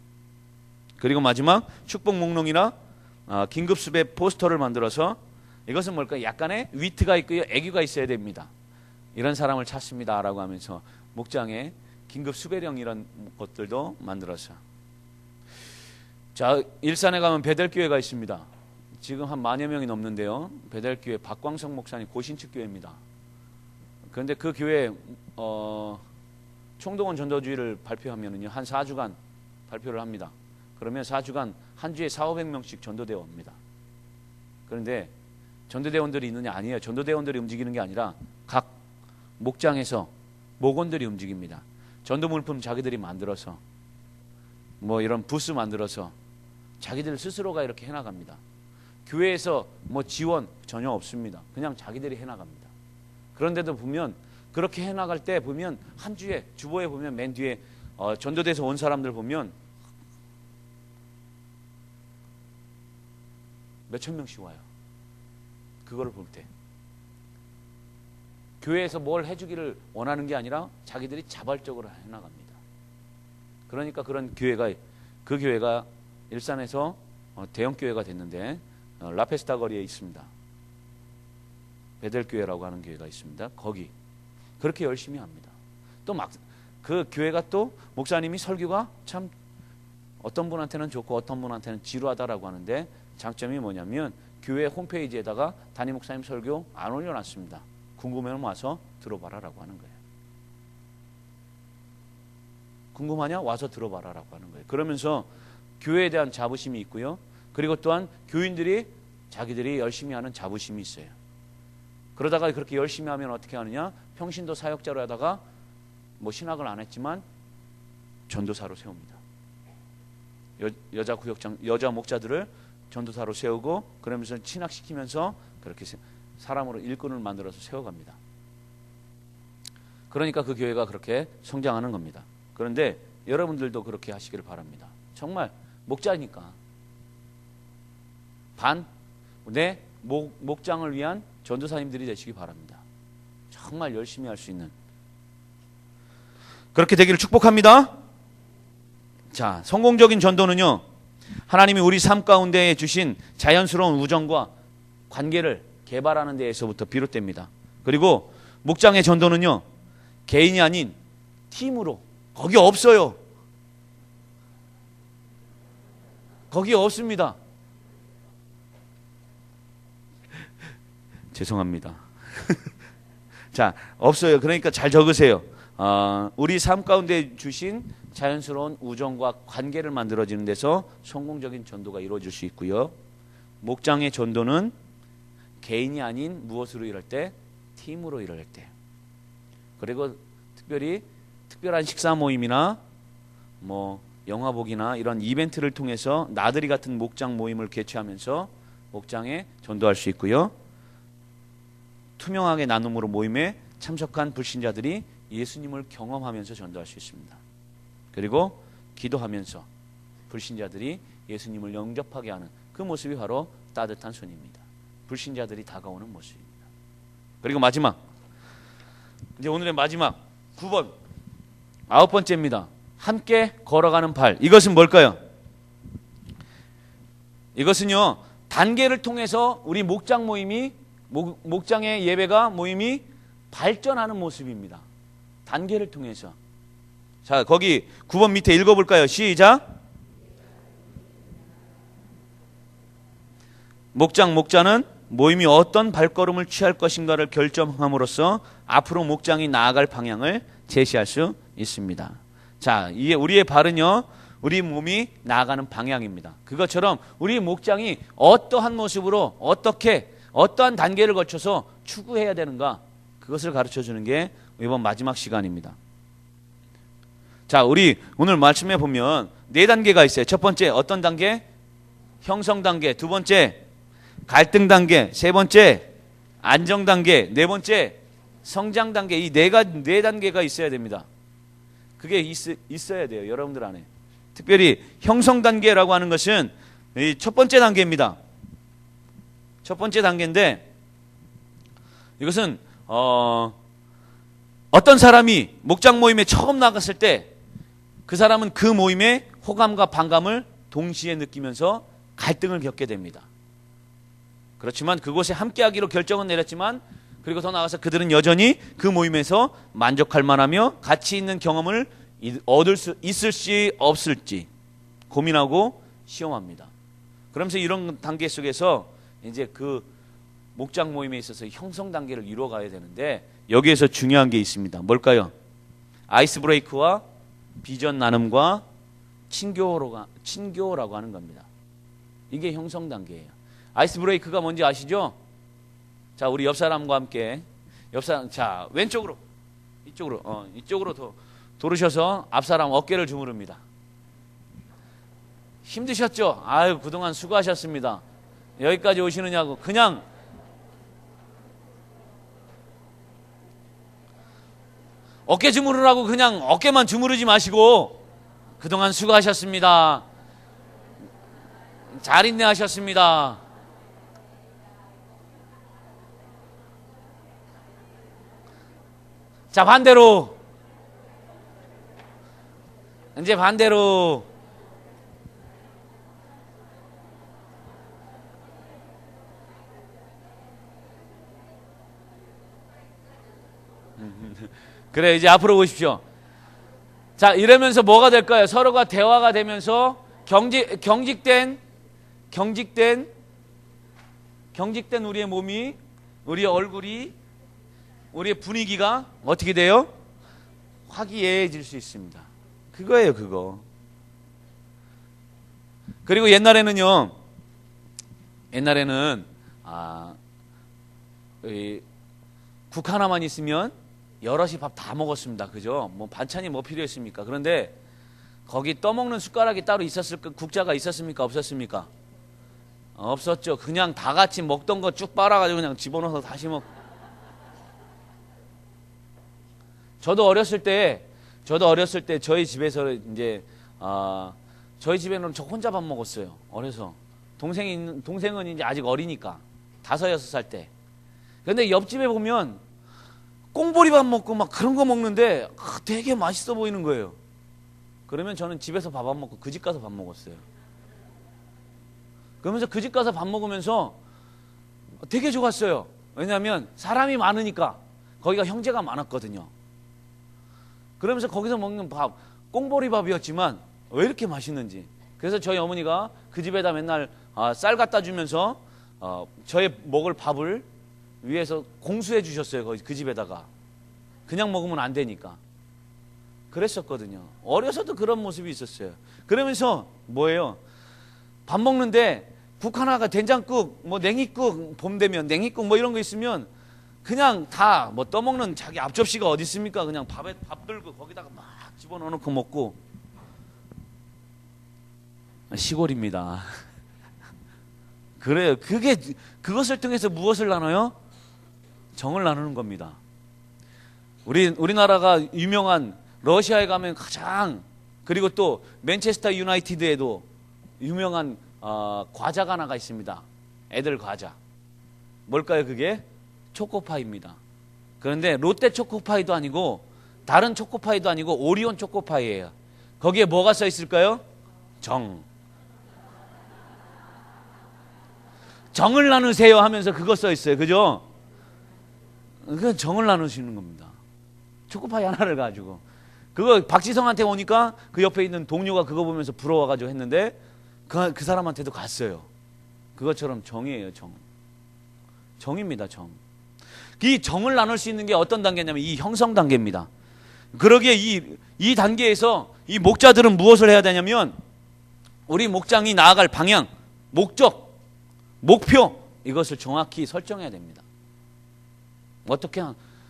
그리고 마지막 축복 목록이나 긴급 수배 포스터를 만들어서 이것은 뭘까요? 약간의 위트가 있고요, 애교가 있어야 됩니다. 이런 사람을 찾습니다라고 하면서 목장에 긴급 수배령 이런 것들도 만들어서. 자, 일산에 가면 베델교회가 있습니다. 지금 한 10,000여 명이 넘는데요. 베델교회 박광석 목사님 고신축 교회입니다. 그런데 그 교회 총동원 전도주의를 발표하면은요 한 4주간 발표를 합니다. 그러면 4주간 한 주에 400~500명씩 전도대원 옵니다. 그런데 전도대원들이 있느냐? 아니에요. 전도대원들이 움직이는 게 아니라 각 목장에서 목원들이 움직입니다. 전도 물품 자기들이 만들어서 뭐 이런 부스 만들어서 자기들 스스로가 이렇게 해나갑니다. 교회에서 뭐 지원 전혀 없습니다. 그냥 자기들이 해나갑니다. 그런데도 보면 그렇게 해나갈 때 보면 한 주에 주보에 보면 맨 뒤에 전도대에서 온 사람들 보면 몇천 명씩 와요. 그거를 볼 때 교회에서 뭘 해주기를 원하는 게 아니라 자기들이 자발적으로 해나갑니다. 그러니까 그런 교회가 그 교회가 일산에서 대형 교회가 됐는데 라페스타 거리에 있습니다. 베델교회라고 하는 교회가 있습니다. 거기 그렇게 열심히 합니다. 또 막 그 교회가 또 목사님이 설교가 참 어떤 분한테는 좋고 어떤 분한테는 지루하다라고 하는데 장점이 뭐냐면 교회 홈페이지에다가 담임 목사님 설교 안 올려놨습니다. 궁금하면 와서 들어봐라라고 하는 거예요. 궁금하냐? 와서 들어봐라라고 하는 거예요. 그러면서 교회에 대한 자부심이 있고요. 그리고 또한 교인들이 자기들이 열심히 하는 자부심이 있어요. 그러다가 그렇게 열심히 하면 어떻게 하느냐? 평신도 사역자로 하다가 뭐 신학을 안 했지만 전도사로 세웁니다. 여자 구역장, 여자 목자들을 전도사로 세우고 그러면서 신학시키면서 그렇게 사람으로 일꾼을 만들어서 세워갑니다. 그러니까 그 교회가 그렇게 성장하는 겁니다. 그런데 여러분들도 그렇게 하시기를 바랍니다. 정말 목자니까 내 목장을 위한 전도사님들이 되시기 바랍니다. 정말 열심히 할 수 있는 그렇게 되기를 축복합니다. 자, 성공적인 전도는요, 하나님이 우리 삶 가운데에 주신 자연스러운 우정과 관계를 개발하는 데에서부터 비롯됩니다. 그리고 목장의 전도는요, 개인이 아닌 팀으로, 거기 없어요. 거기 없습니다. 죄송합니다. 자, 없어요. 그러니까 잘 적으세요. 우리 삶 가운데 주신 자연스러운 우정과 관계를 만들어지는 데서 성공적인 전도가 이루어질 수 있고요. 목장의 전도는 개인이 아닌 무엇으로 일할 때? 팀으로 일할 때. 그리고 특별한 식사 모임이나 뭐 영화 보기나 이런 이벤트를 통해서 나들이 같은 목장 모임을 개최하면서 목장에 전도할 수 있고요. 투명하게 나눔으로 모임에 참석한 불신자들이 예수님을 경험하면서 전도할 수 있습니다. 그리고 기도하면서 불신자들이 예수님을 영접하게 하는 그 모습이 바로 따뜻한 손입니다. 불신자들이 다가오는 모습입니다. 그리고 마지막, 이제 오늘의 마지막 9번, 9번째입니다. 함께 걸어가는 발. 이것은 뭘까요? 이것은요, 단계를 통해서 우리 목장 모임이 목장의 예배가 모임이 발전하는 모습입니다. 단계를 통해서. 자, 거기 9번 밑에 읽어볼까요? 시작. 목자는 모임이 어떤 발걸음을 취할 것인가를 결정함으로써 앞으로 목장이 나아갈 방향을 제시할 수 있습니다. 자, 이게 우리의 발은요, 우리 몸이 나아가는 방향입니다. 그것처럼 우리 목장이 어떠한 모습으로 어떠한 단계를 거쳐서 추구해야 되는가, 그것을 가르쳐주는 게 이번 마지막 시간입니다. 자, 우리 오늘 말씀해 보면 4단계가 있어요. 첫 번째 어떤 단계? 형성 단계. 두 번째 갈등 단계. 세 번째 안정 단계. 네 번째 성장 단계. 이 네 단계가 있어야 됩니다. 그게 있어야 돼요, 여러분들 안에. 특별히 형성 단계라고 하는 것은 이 첫 번째 단계입니다. 첫 번째 단계인데, 이것은 어떤 사람이 목장 모임에 처음 나갔을 때 그 사람은 그 모임에 호감과 반감을 동시에 느끼면서 갈등을 겪게 됩니다. 그렇지만 그곳에 함께하기로 결정은 내렸지만, 그리고 더 나아가서 그들은 여전히 그 모임에서 만족할 만하며 가치 있는 경험을 얻을 수 있을지 없을지 고민하고 시험합니다. 그러면서 이런 단계 속에서 이제 그 목장 모임에 있어서 형성 단계를 이루어가야 되는데, 여기에서 중요한 게 있습니다. 뭘까요? 아이스 브레이크와 비전 나눔과 친교라고 하는 겁니다. 이게 형성 단계예요. 아이스 브레이크가 뭔지 아시죠? 자, 우리 옆 사람과 함께 자, 왼쪽으로 이쪽으로 돌으셔서 앞 사람 어깨를 주무릅니다. 힘드셨죠? 아유, 그동안 수고하셨습니다. 여기까지 오시느냐고. 그냥 어깨 주무르라고 그냥 어깨만 주무르지 마시고 그동안 수고하셨습니다. 잘 인내하셨습니다. 자, 반대로. 이제 반대로. 그래, 이제 앞으로 보십시오. 자, 이러면서 뭐가 될까요? 서로가 대화가 되면서 경직된 우리의 몸이, 우리의 얼굴이, 우리의 분위기가 어떻게 돼요? 화기애애해질 수 있습니다. 그거예요, 그거. 그리고 옛날에는 국 하나만 있으면 여럿이 밥 다 먹었습니다. 그죠? 뭐 반찬이 뭐 필요했습니까? 그런데 거기 떠먹는 숟가락이 따로 국자가 있었습니까? 없었습니까? 없었죠. 그냥 다 같이 먹던 거 쭉 빨아가지고 그냥 집어넣어서 다시 저도 어렸을 때 저희 집에서 이제 저희 집에는 저 혼자 밥 먹었어요. 어려서. 동생은 이제 아직 어리니까 5, 6살 때. 근데 옆집에 보면 꽁보리밥 먹고 막 그런 거 먹는데 되게 맛있어 보이는 거예요. 그러면 저는 집에서 밥 안 먹고 그 집 가서 밥 먹었어요. 그러면서 그 집 가서 밥 먹으면서 되게 좋았어요. 왜냐하면 사람이 많으니까. 거기가 형제가 많았거든요. 그러면서 거기서 먹는 밥, 꽁보리밥이었지만 왜 이렇게 맛있는지. 그래서 저희 어머니가 그 집에다 맨날 쌀 갖다 주면서 저희 먹을 밥을 위에서 공수해 주셨어요. 그 집에다가. 그냥 먹으면 안 되니까. 그랬었거든요. 어려서도 그런 모습이 있었어요. 그러면서 뭐예요? 밥 먹는데 국 하나가 된장국, 뭐 냉이국, 봄 되면 냉이국 뭐 이런 거 있으면 그냥 다 뭐 떠먹는 자기 앞접시가 어디 있습니까? 그냥 밥 들고 거기다가 막 집어넣어 놓고 먹고. 시골입니다. 그래요. 그것을 통해서 무엇을 나눠요? 정을 나누는 겁니다. 우리나라가 유명한 러시아에 가면 가장, 그리고 또 맨체스터 유나이티드에도 유명한 과자가 하나가 있습니다. 애들 과자. 뭘까요, 그게? 초코파이입니다. 그런데 롯데 초코파이도 아니고 다른 초코파이도 아니고 오리온 초코파이예요. 거기에 뭐가 써 있을까요? 정을 나누세요 하면서 그거 써 있어요. 그죠? 그 정을 나누시는 겁니다. 초코파이 하나를 가지고. 그거 박지성한테 오니까 그 옆에 있는 동료가 그거 보면서 부러워가지고 했는데 그 사람한테도 갔어요. 그것처럼 정이에요, 정. 정입니다, 정. 이 정을 나눌 수 있는 게 어떤 단계냐면 이 형성 단계입니다. 그러기에 이 단계에서 이 목자들은 무엇을 해야 되냐면 우리 목장이 나아갈 방향, 목적, 목표 이것을 정확히 설정해야 됩니다. 어떻게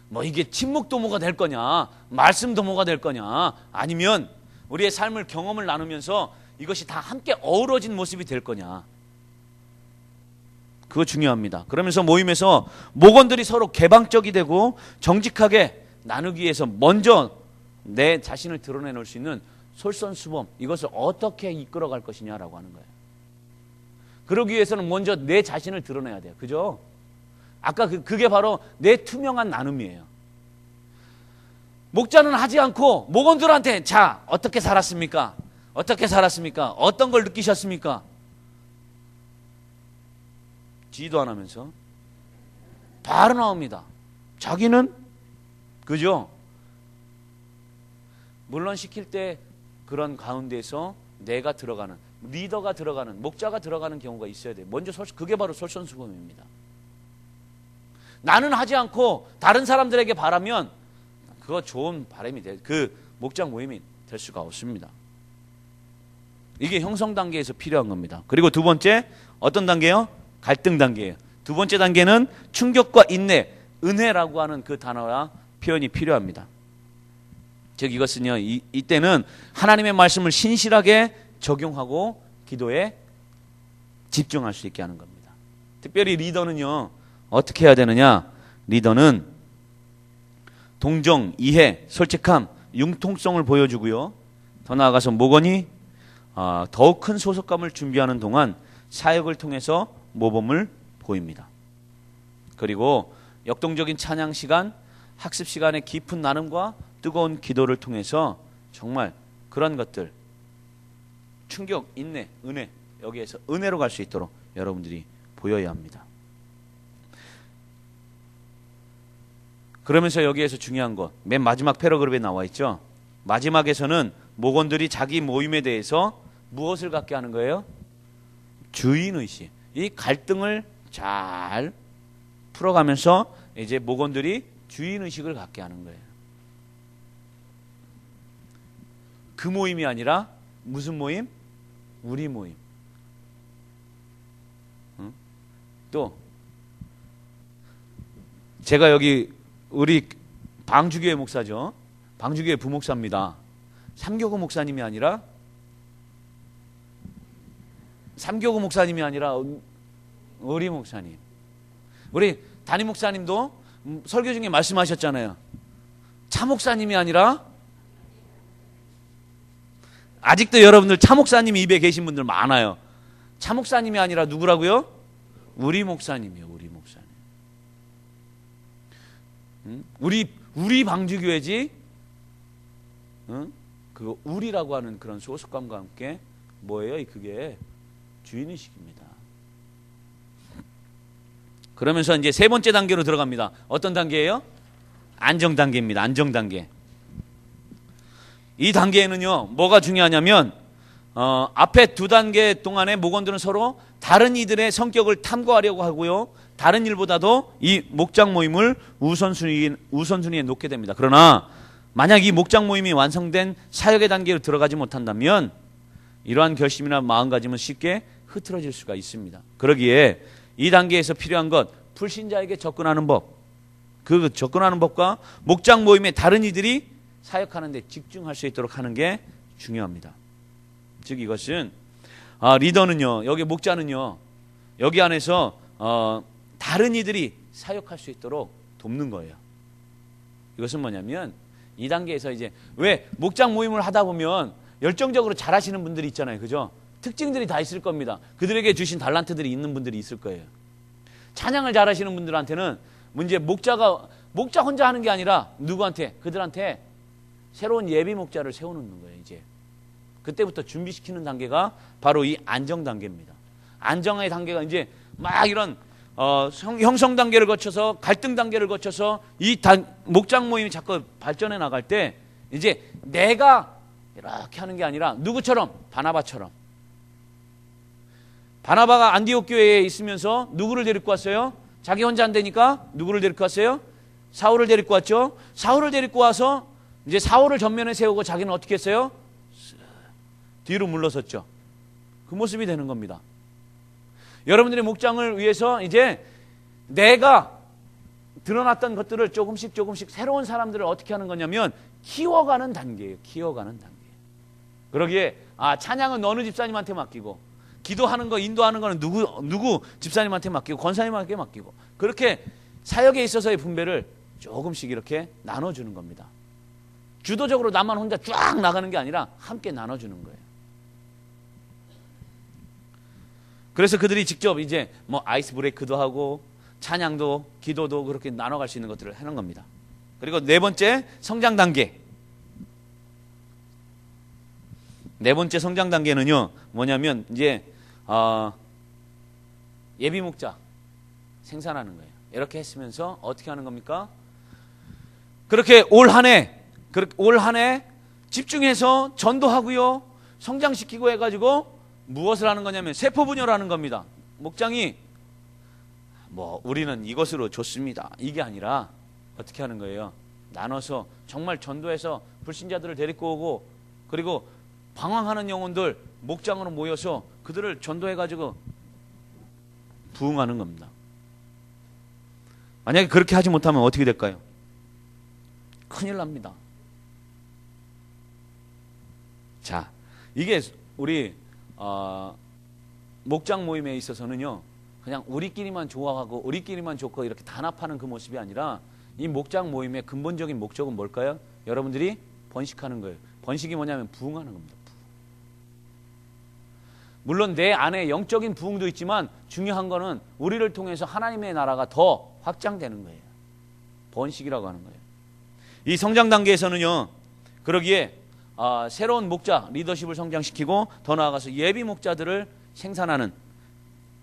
뭐 이게 침묵 도모가 될 거냐, 말씀 도모가 될 거냐, 아니면 우리의 삶을 경험을 나누면서 이것이 다 함께 어우러진 모습이 될 거냐. 그거 중요합니다. 그러면서 모임에서 목원들이 서로 개방적이 되고 정직하게 나누기 위해서 먼저 내 자신을 드러내놓을 수 있는 솔선수범, 이것을 어떻게 이끌어갈 것이냐라고 하는 거예요. 그러기 위해서는 먼저 내 자신을 드러내야 돼요. 그죠? 아까 그게 바로 내 투명한 나눔이에요. 목자는 하지 않고 목원들한테 자, 어떻게 살았습니까? 어떻게 살았습니까? 어떤 걸 느끼셨습니까? 지도 안 하면서 바로 나옵니다. 자기는 그죠? 물론 시킬 때 그런 가운데서 내가 들어가는, 리더가 들어가는, 목자가 들어가는 경우가 있어야 돼요. 먼저 그게 바로 솔선수범입니다. 나는 하지 않고 다른 사람들에게 바라면 그거 좋은 바람이 돼. 그 목장 모임이 될 수가 없습니다. 이게 형성 단계에서 필요한 겁니다. 그리고 두 번째 어떤 단계요? 갈등 단계예요. 두 번째 단계는 충격과 인내, 은혜라고 하는 그 단어와 표현이 필요합니다. 즉 이것은요, 이때는 하나님의 말씀을 신실하게 적용하고 기도에 집중할 수 있게 하는 겁니다. 특별히 리더는요, 어떻게 해야 되느냐? 리더는 동정, 이해, 솔직함, 융통성을 보여주고요. 더 나아가서 목원이 더욱 큰 소속감을 준비하는 동안 사역을 통해서 모범을 보입니다. 그리고 역동적인 찬양 시간, 학습 시간의 깊은 나눔과 뜨거운 기도를 통해서 정말 그런 것들, 충격, 인내, 은혜, 여기에서 은혜로 갈 수 있도록 여러분들이 보여야 합니다. 그러면서 여기에서 중요한 것, 맨 마지막 패러그래프에 나와 있죠. 마지막에서는 목원들이 자기 모임에 대해서 무엇을 갖게 하는 거예요? 주인의식. 이 갈등을 잘 풀어가면서 이제 목원들이 주인의식을 갖게 하는 거예요. 그 모임이 아니라 무슨 모임? 우리 모임. 또 제가 여기 우리 방주교회 목사죠. 방주교회 부목사입니다. 삼교구 목사님이 아니라 우리 목사님. 우리 담임 목사님도 설교 중에 말씀하셨잖아요. 차 목사님이 아니라, 아직도 여러분들 차 목사님이 입에 계신 분들 많아요. 차 목사님이 아니라 누구라고요? 우리 목사님이요. 우리 목사님. 우리 방주교회지. 그 우리라고 하는 그런 소속감과 함께 뭐예요? 그게 주인의식입니다. 그러면서 이제 세 번째 단계로 들어갑니다. 어떤 단계예요? 안정 단계입니다. 안정 단계. 이 단계에는요, 뭐가 중요하냐면 앞에 두 단계 동안에 목원들은 서로 다른 이들의 성격을 탐구하려고 하고요, 다른 일보다도 이 목장 모임을 우선순위에 놓게 됩니다. 그러나 만약 이 목장 모임이 완성된 사역의 단계로 들어가지 못한다면 이러한 결심이나 마음가짐은 쉽게 흐트러질 수가 있습니다. 그러기에 이 단계에서 필요한 것, 불신자에게 접근하는 법, 그 접근하는 법과 목장 모임의 다른 이들이 사역하는 데 집중할 수 있도록 하는 게 중요합니다. 즉 이것은 리더는요, 여기 목자는요, 여기 안에서 다른 이들이 사역할 수 있도록 돕는 거예요. 이것은 뭐냐면 이 단계에서 이제 왜 목장 모임을 하다 보면 열정적으로 잘하시는 분들이 있잖아요. 그죠? 특징들이 다 있을 겁니다. 그들에게 주신 달란트들이 있는 분들이 있을 거예요. 찬양을 잘하시는 분들한테는 문제 목자 혼자 하는 게 아니라 누구한테? 그들한테 새로운 예비 목자를 세워놓는 거예요. 이제 그때부터 준비시키는 단계가 바로 이 안정 단계입니다. 안정의 단계가 이제 막 이런 형성 단계를 거쳐서 갈등 단계를 거쳐서 이 목장 모임이 자꾸 발전해 나갈 때 이제 내가 이렇게 하는 게 아니라 누구처럼? 바나바처럼. 바나바가 안디옥 교회에 있으면서 누구를 데리고 왔어요? 자기 혼자 안 되니까 누구를 데리고 왔어요? 사울을 데리고 왔죠. 사울을 데리고 와서 이제 사울을 전면에 세우고 자기는 어떻게 했어요? 뒤로 물러섰죠. 그 모습이 되는 겁니다. 여러분들의 목장을 위해서 이제 내가 드러났던 것들을 조금씩 새로운 사람들을 어떻게 하는 거냐면 키워가는 단계예요. 키워가는 단계. 그러기에 찬양은 어느 집사님한테 맡기고, 기도하는 거, 인도하는 거는 누구 집사님한테 맡기고, 권사님한테 맡기고, 그렇게 사역에 있어서의 분배를 조금씩 이렇게 나눠주는 겁니다. 주도적으로 나만 혼자 쫙 나가는 게 아니라 함께 나눠주는 거예요. 그래서 그들이 직접 이제 뭐 아이스 브레이크도 하고 찬양도 기도도 그렇게 나눠갈 수 있는 것들을 하는 겁니다. 그리고 네 번째 성장 단계. 네 번째 성장 단계는요, 뭐냐면 이제 예비 목자 생산하는 거예요. 이렇게 했으면서 어떻게 하는 겁니까? 그렇게 올 한 해 집중해서 전도하고요, 성장시키고 해가지고 무엇을 하는 거냐면 세포 분열을 하는 겁니다. 목장이 우리는 이것으로 좋습니다, 이게 아니라 어떻게 하는 거예요? 나눠서 정말 전도해서 불신자들을 데리고 오고, 그리고 방황하는 영혼들 목장으로 모여서 그들을 전도해가지고 부흥하는 겁니다. 만약에 그렇게 하지 못하면 어떻게 될까요? 큰일 납니다. 자, 이게 우리 목장 모임에 있어서는요, 그냥 우리끼리만 좋아하고 우리끼리만 좋고 이렇게 단합하는 그 모습이 아니라 이 목장 모임의 근본적인 목적은 뭘까요? 여러분들이 번식하는 거예요. 번식이 뭐냐면 부흥하는 겁니다. 물론 내 안에 영적인 부흥도 있지만 중요한 거는 우리를 통해서 하나님의 나라가 더 확장되는 거예요. 번식이라고 하는 거예요. 이 성장 단계에서는요, 그러기에 새로운 목자, 리더십을 성장시키고 더 나아가서 예비 목자들을 생산하는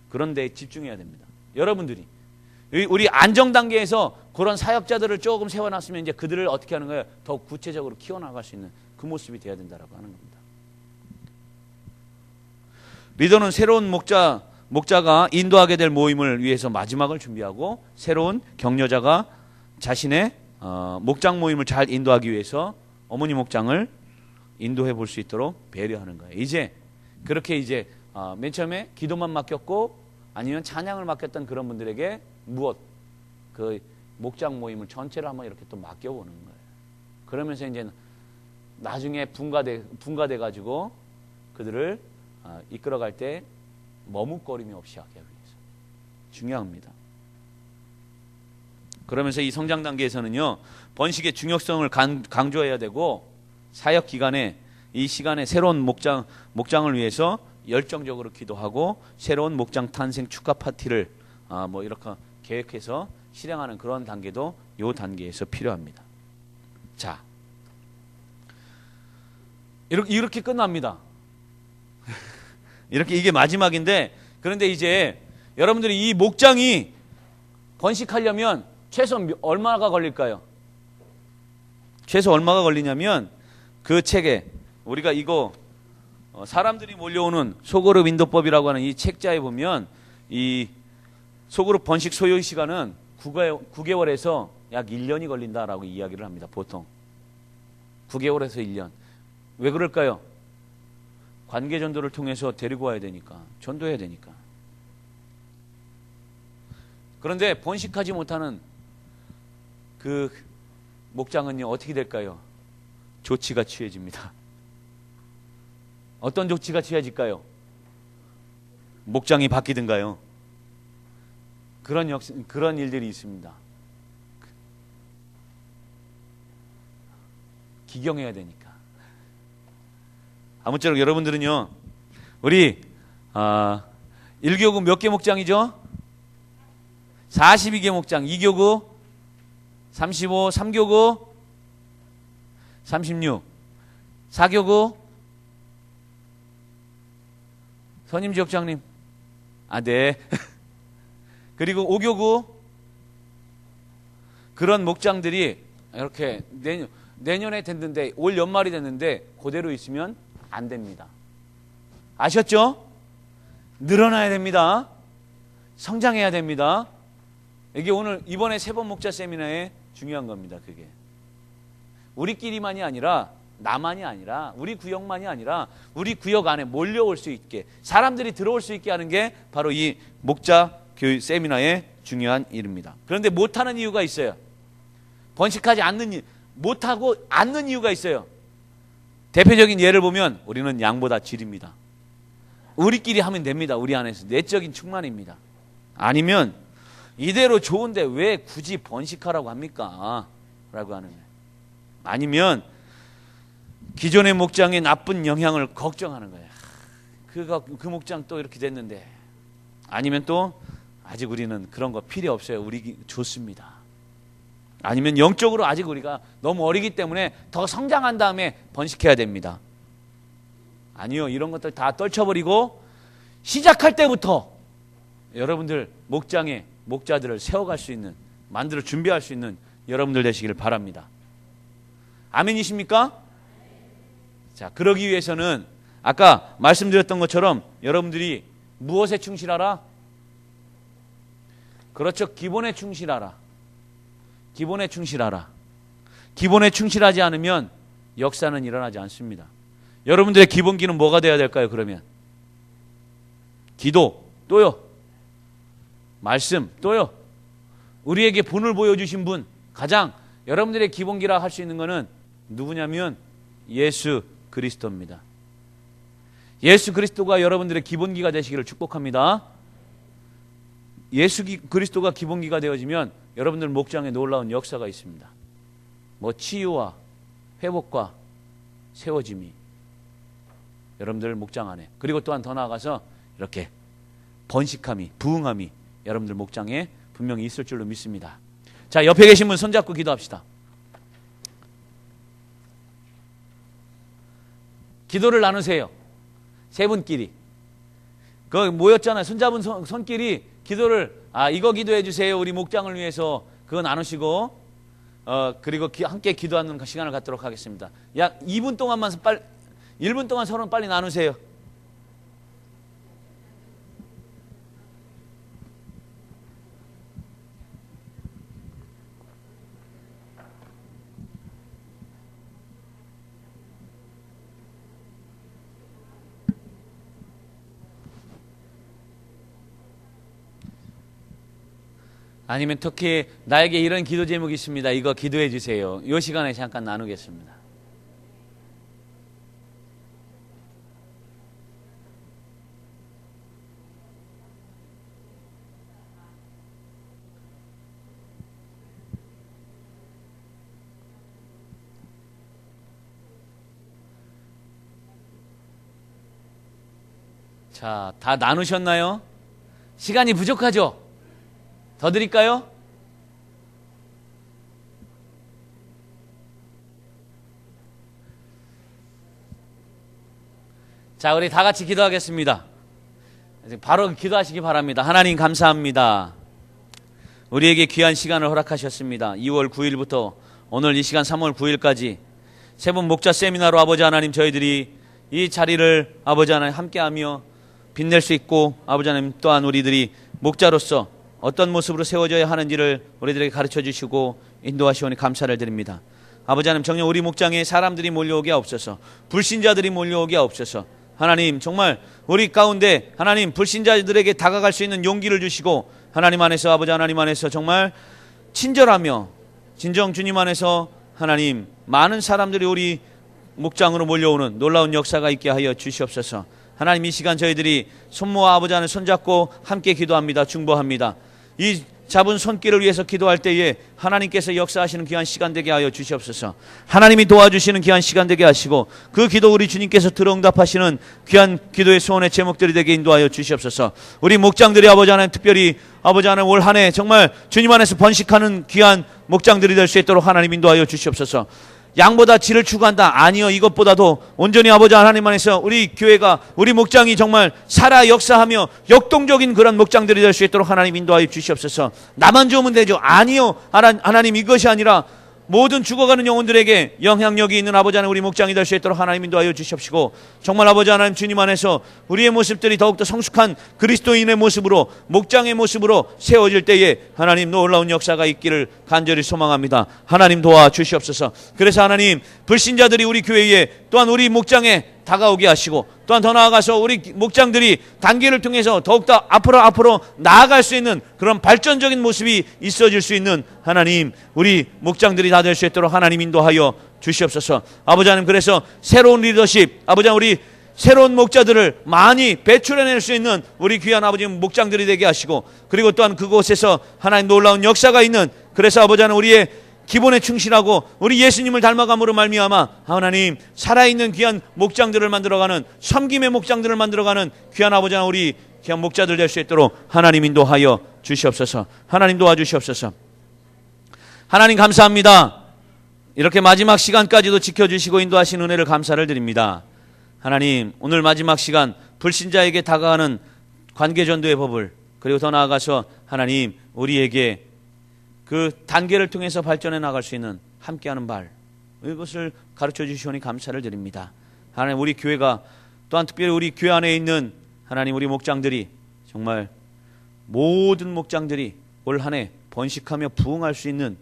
그런 데에 집중해야 됩니다. 여러분들이 우리 안정 단계에서 그런 사역자들을 조금 세워놨으면 이제 그들을 어떻게 하는 거예요? 더 구체적으로 키워나갈 수 있는 그 모습이 되어야 된다라고 하는 겁니다. 리더는 새로운 목자가 인도하게 될 모임을 위해서 마지막을 준비하고 새로운 격려자가 자신의 목장 모임을 잘 인도하기 위해서 어머니 목장을 인도해 볼 수 있도록 배려하는 거예요. 이제 그렇게 이제 맨 처음에 기도만 맡겼고 아니면 찬양을 맡겼던 그런 분들에게 그 목장 모임을 전체를 한번 이렇게 또 맡겨보는 거예요. 그러면서 이제 나중에 분가돼 가지고 그들을 이끌어갈 때 머뭇거림이 없이 하기 위해서 중요합니다. 그러면서 이 성장 단계에서는요, 번식의 중요성을 강조해야 되고 사역 기간에 이 시간에 새로운 목장을 위해서 열정적으로 기도하고 새로운 목장 탄생 축하 파티를 이렇게 계획해서 실행하는 그런 단계도 이 단계에서 필요합니다. 자, 이렇게 끝납니다. 이게 마지막인데, 그런데 이제 여러분들이 이 목장이 번식하려면 최소 얼마가 걸릴까요? 최소 얼마가 걸리냐면 그 책에 우리가 이거 사람들이 몰려오는 소그룹 인도법이라고 하는 이 책자에 보면 이 소그룹 번식 소요 시간은 9개월에서 약 1년이 걸린다라고 이야기를 합니다. 보통 9개월에서 1년. 왜 그럴까요? 관계 전도를 통해서 데리고 와야 되니까, 전도해야 되니까. 그런데 번식하지 못하는 그 목장은요, 어떻게 될까요? 조치가 취해집니다. 어떤 조치가 취해질까요? 목장이 바뀌든가요? 그런 일들이 있습니다. 기경해야 되니까. 아무쪼록 여러분들은요, 우리 1교구 몇 개 목장이죠? 42개 목장, 2교구 35, 3교구 36, 4교구 선임 지역장님, 네. 그리고 5교구 그런 목장들이 이렇게 내년에 됐는데, 올 연말이 됐는데 그대로 있으면 안 됩니다. 아셨죠? 늘어나야 됩니다. 성장해야 됩니다. 이게 이번에 세 번 목자 세미나에 중요한 겁니다. 그게 우리끼리만이 아니라, 나만이 아니라, 우리 구역만이 아니라 우리 구역 안에 몰려올 수 있게, 사람들이 들어올 수 있게 하는 게 바로 이 목자 교육 세미나의 중요한 일입니다. 그런데 못하는 이유가 있어요. 번식하지 않는 못하고 않는 이유가 있어요. 대표적인 예를 보면 우리는 양보다 질입니다. 우리끼리 하면 됩니다. 우리 안에서 내적인 충만입니다. 아니면 이대로 좋은데 왜 굳이 번식하라고 합니까? 라고 하는 거예요. 아니면 기존의 목장의 나쁜 영향을 걱정하는 거예요. 그 목장 또 이렇게 됐는데. 아니면 또 아직 우리는 그런 거 필요 없어요. 우리 좋습니다. 아니면 영적으로 아직 우리가 너무 어리기 때문에 더 성장한 다음에 번식해야 됩니다. 아니요, 이런 것들 다 떨쳐버리고 시작할 때부터 여러분들 목장에 목자들을 세워갈 수 있는, 만들어 준비할 수 있는 여러분들 되시기를 바랍니다. 아멘이십니까? 자, 그러기 위해서는 아까 말씀드렸던 것처럼 여러분들이 무엇에 충실하라? 그렇죠. 기본에 충실하라. 기본에 충실하라. 기본에 충실하지 않으면 역사는 일어나지 않습니다. 여러분들의 기본기는 뭐가 돼야 될까요? 그러면 기도, 또요 말씀, 또요 우리에게 본을 보여주신 분, 가장 여러분들의 기본기라 할 수 있는 것은 누구냐면 예수 그리스도입니다. 예수 그리스도가 여러분들의 기본기가 되시기를 축복합니다. 예수 그리스도가 기본기가 되어지면 여러분들 목장에 놀라운 역사가 있습니다. 뭐 치유와 회복과 세워짐이 여러분들 목장 안에, 그리고 또한 더 나아가서 이렇게 번식함이, 부흥함이 여러분들 목장에 분명히 있을 줄로 믿습니다. 자, 옆에 계신 분 손잡고 기도합시다. 기도를 나누세요. 세 분끼리. 그 모였잖아요. 손잡은 손끼리 기도를, 이거 기도해 주세요. 우리 목장을 위해서 그거 나누시고, 그리고 함께 기도하는 시간을 갖도록 하겠습니다. 약 2분 동안만 1분 동안 서로 빨리 나누세요. 아니면 특히 나에게 이런 기도 제목이 있습니다. 이거 기도해 주세요. 이 시간에 잠깐 나누겠습니다. 자, 다 나누셨나요? 시간이 부족하죠? 더 드릴까요? 자, 우리 다 같이 기도하겠습니다. 바로 기도하시기 바랍니다. 하나님 감사합니다. 우리에게 귀한 시간을 허락하셨습니다. 2월 9일부터 오늘 이 시간 3월 9일까지 세분 목자 세미나로 아버지 하나님 저희들이 이 자리를 아버지 하나님 함께하며 빛낼 수 있고, 아버지 하나님 또한 우리들이 목자로서 어떤 모습으로 세워져야 하는지를 우리들에게 가르쳐 주시고 인도하시오니 감사를 드립니다. 아버지 하나님 정녕 우리 목장에 사람들이 몰려오게 하옵소서. 불신자들이 몰려오게 하옵소서. 하나님 정말 우리 가운데 하나님 불신자들에게 다가갈 수 있는 용기를 주시고, 하나님 안에서 아버지 하나님 안에서 정말 친절하며 진정 주님 안에서 하나님 많은 사람들이 우리 목장으로 몰려오는 놀라운 역사가 있게 하여 주시옵소서. 하나님 이 시간 저희들이 손모아 아버지 하나님 손잡고 함께 기도합니다. 중보합니다. 이 잡은 손길을 위해서 기도할 때에 하나님께서 역사하시는 귀한 시간 되게 하여 주시옵소서. 하나님이 도와주시는 귀한 시간 되게 하시고, 그 기도 우리 주님께서 들어응답하시는 귀한 기도의 소원의 제목들이 되게 인도하여 주시옵소서. 우리 목장들이 아버지 하나님 특별히 아버지 하나님 올 한 해 정말 주님 안에서 번식하는 귀한 목장들이 될 수 있도록 하나님 인도하여 주시옵소서. 양보다 질을 추구한다. 아니요, 이것보다도 온전히 아버지 하나님 안에서 우리 교회가, 우리 목장이 정말 살아 역사하며 역동적인 그런 목장들이 될 수 있도록 하나님 인도하여 주시옵소서. 나만 좋으면 되죠. 아니요, 하나님 이것이 아니라 모든 죽어가는 영혼들에게 영향력이 있는 아버지 하나님 우리 목장이 될 수 있도록 하나님 인도하여 주십시고, 정말 아버지 하나님 주님 안에서 우리의 모습들이 더욱더 성숙한 그리스도인의 모습으로, 목장의 모습으로 세워질 때에 하나님 놀라운 역사가 있기를 간절히 소망합니다. 하나님 도와주시옵소서. 그래서 하나님 불신자들이 우리 교회에 또한 우리 목장에 다가오게 하시고, 또한 더 나아가서 우리 목장들이 단계를 통해서 더욱더 앞으로 나아갈 수 있는 그런 발전적인 모습이 있어질 수 있는 하나님 우리 목장들이 다 될 수 있도록 하나님 인도하여 주시옵소서. 아버지 하나님 그래서 새로운 리더십, 아버지 하나님 우리 새로운 목자들을 많이 배출해낼 수 있는 우리 귀한 아버지 목장들이 되게 하시고, 그리고 또한 그곳에서 하나님 놀라운 역사가 있는, 그래서 아버지 하나님 우리의 기본에 충실하고 우리 예수님을 닮아감으로 말미암아 하나님 살아있는 귀한 목장들을 만들어가는, 섬김의 목장들을 만들어가는 귀한 아버지 하나님 우리 귀한 목자들 될 수 있도록 하나님 인도하여 주시옵소서. 하나님 도와주시옵소서. 하나님 감사합니다. 이렇게 마지막 시간까지도 지켜주시고 인도하신 은혜를 감사를 드립니다. 하나님 오늘 마지막 시간 불신자에게 다가가는 관계전도의 법을, 그리고 더 나아가서 하나님 우리에게 그 단계를 통해서 발전해 나갈 수 있는 함께하는 발, 이것을 가르쳐 주시오니 감사를 드립니다. 하나님 우리 교회가 또한 특별히 우리 교회 안에 있는 하나님 우리 목장들이 정말 모든 목장들이 올 한 해 번식하며 부흥할 수 있는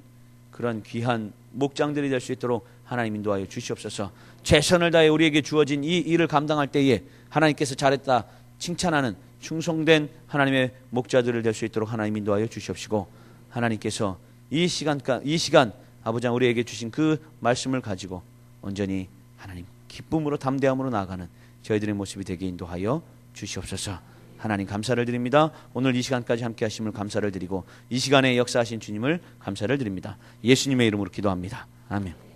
그런 귀한 목장들이 될 수 있도록 하나님 인도하여 주시옵소서. 최선을 다해 우리에게 주어진 이 일을 감당할 때에 하나님께서 잘했다 칭찬하는 충성된 하나님의 목자들을 될 수 있도록 하나님 인도하여 주시옵시고, 하나님께서 이 시간 아버지 우리에게 주신 그 말씀을 가지고 온전히 하나님 기쁨으로 담대함으로 나아가는 저희들의 모습이 되게 인도하여 주시옵소서. 하나님 감사를 드립니다. 오늘 이 시간까지 함께 하심을 감사를 드리고 이 시간에 역사하신 주님을 감사를 드립니다. 예수님의 이름으로 기도합니다. 아멘.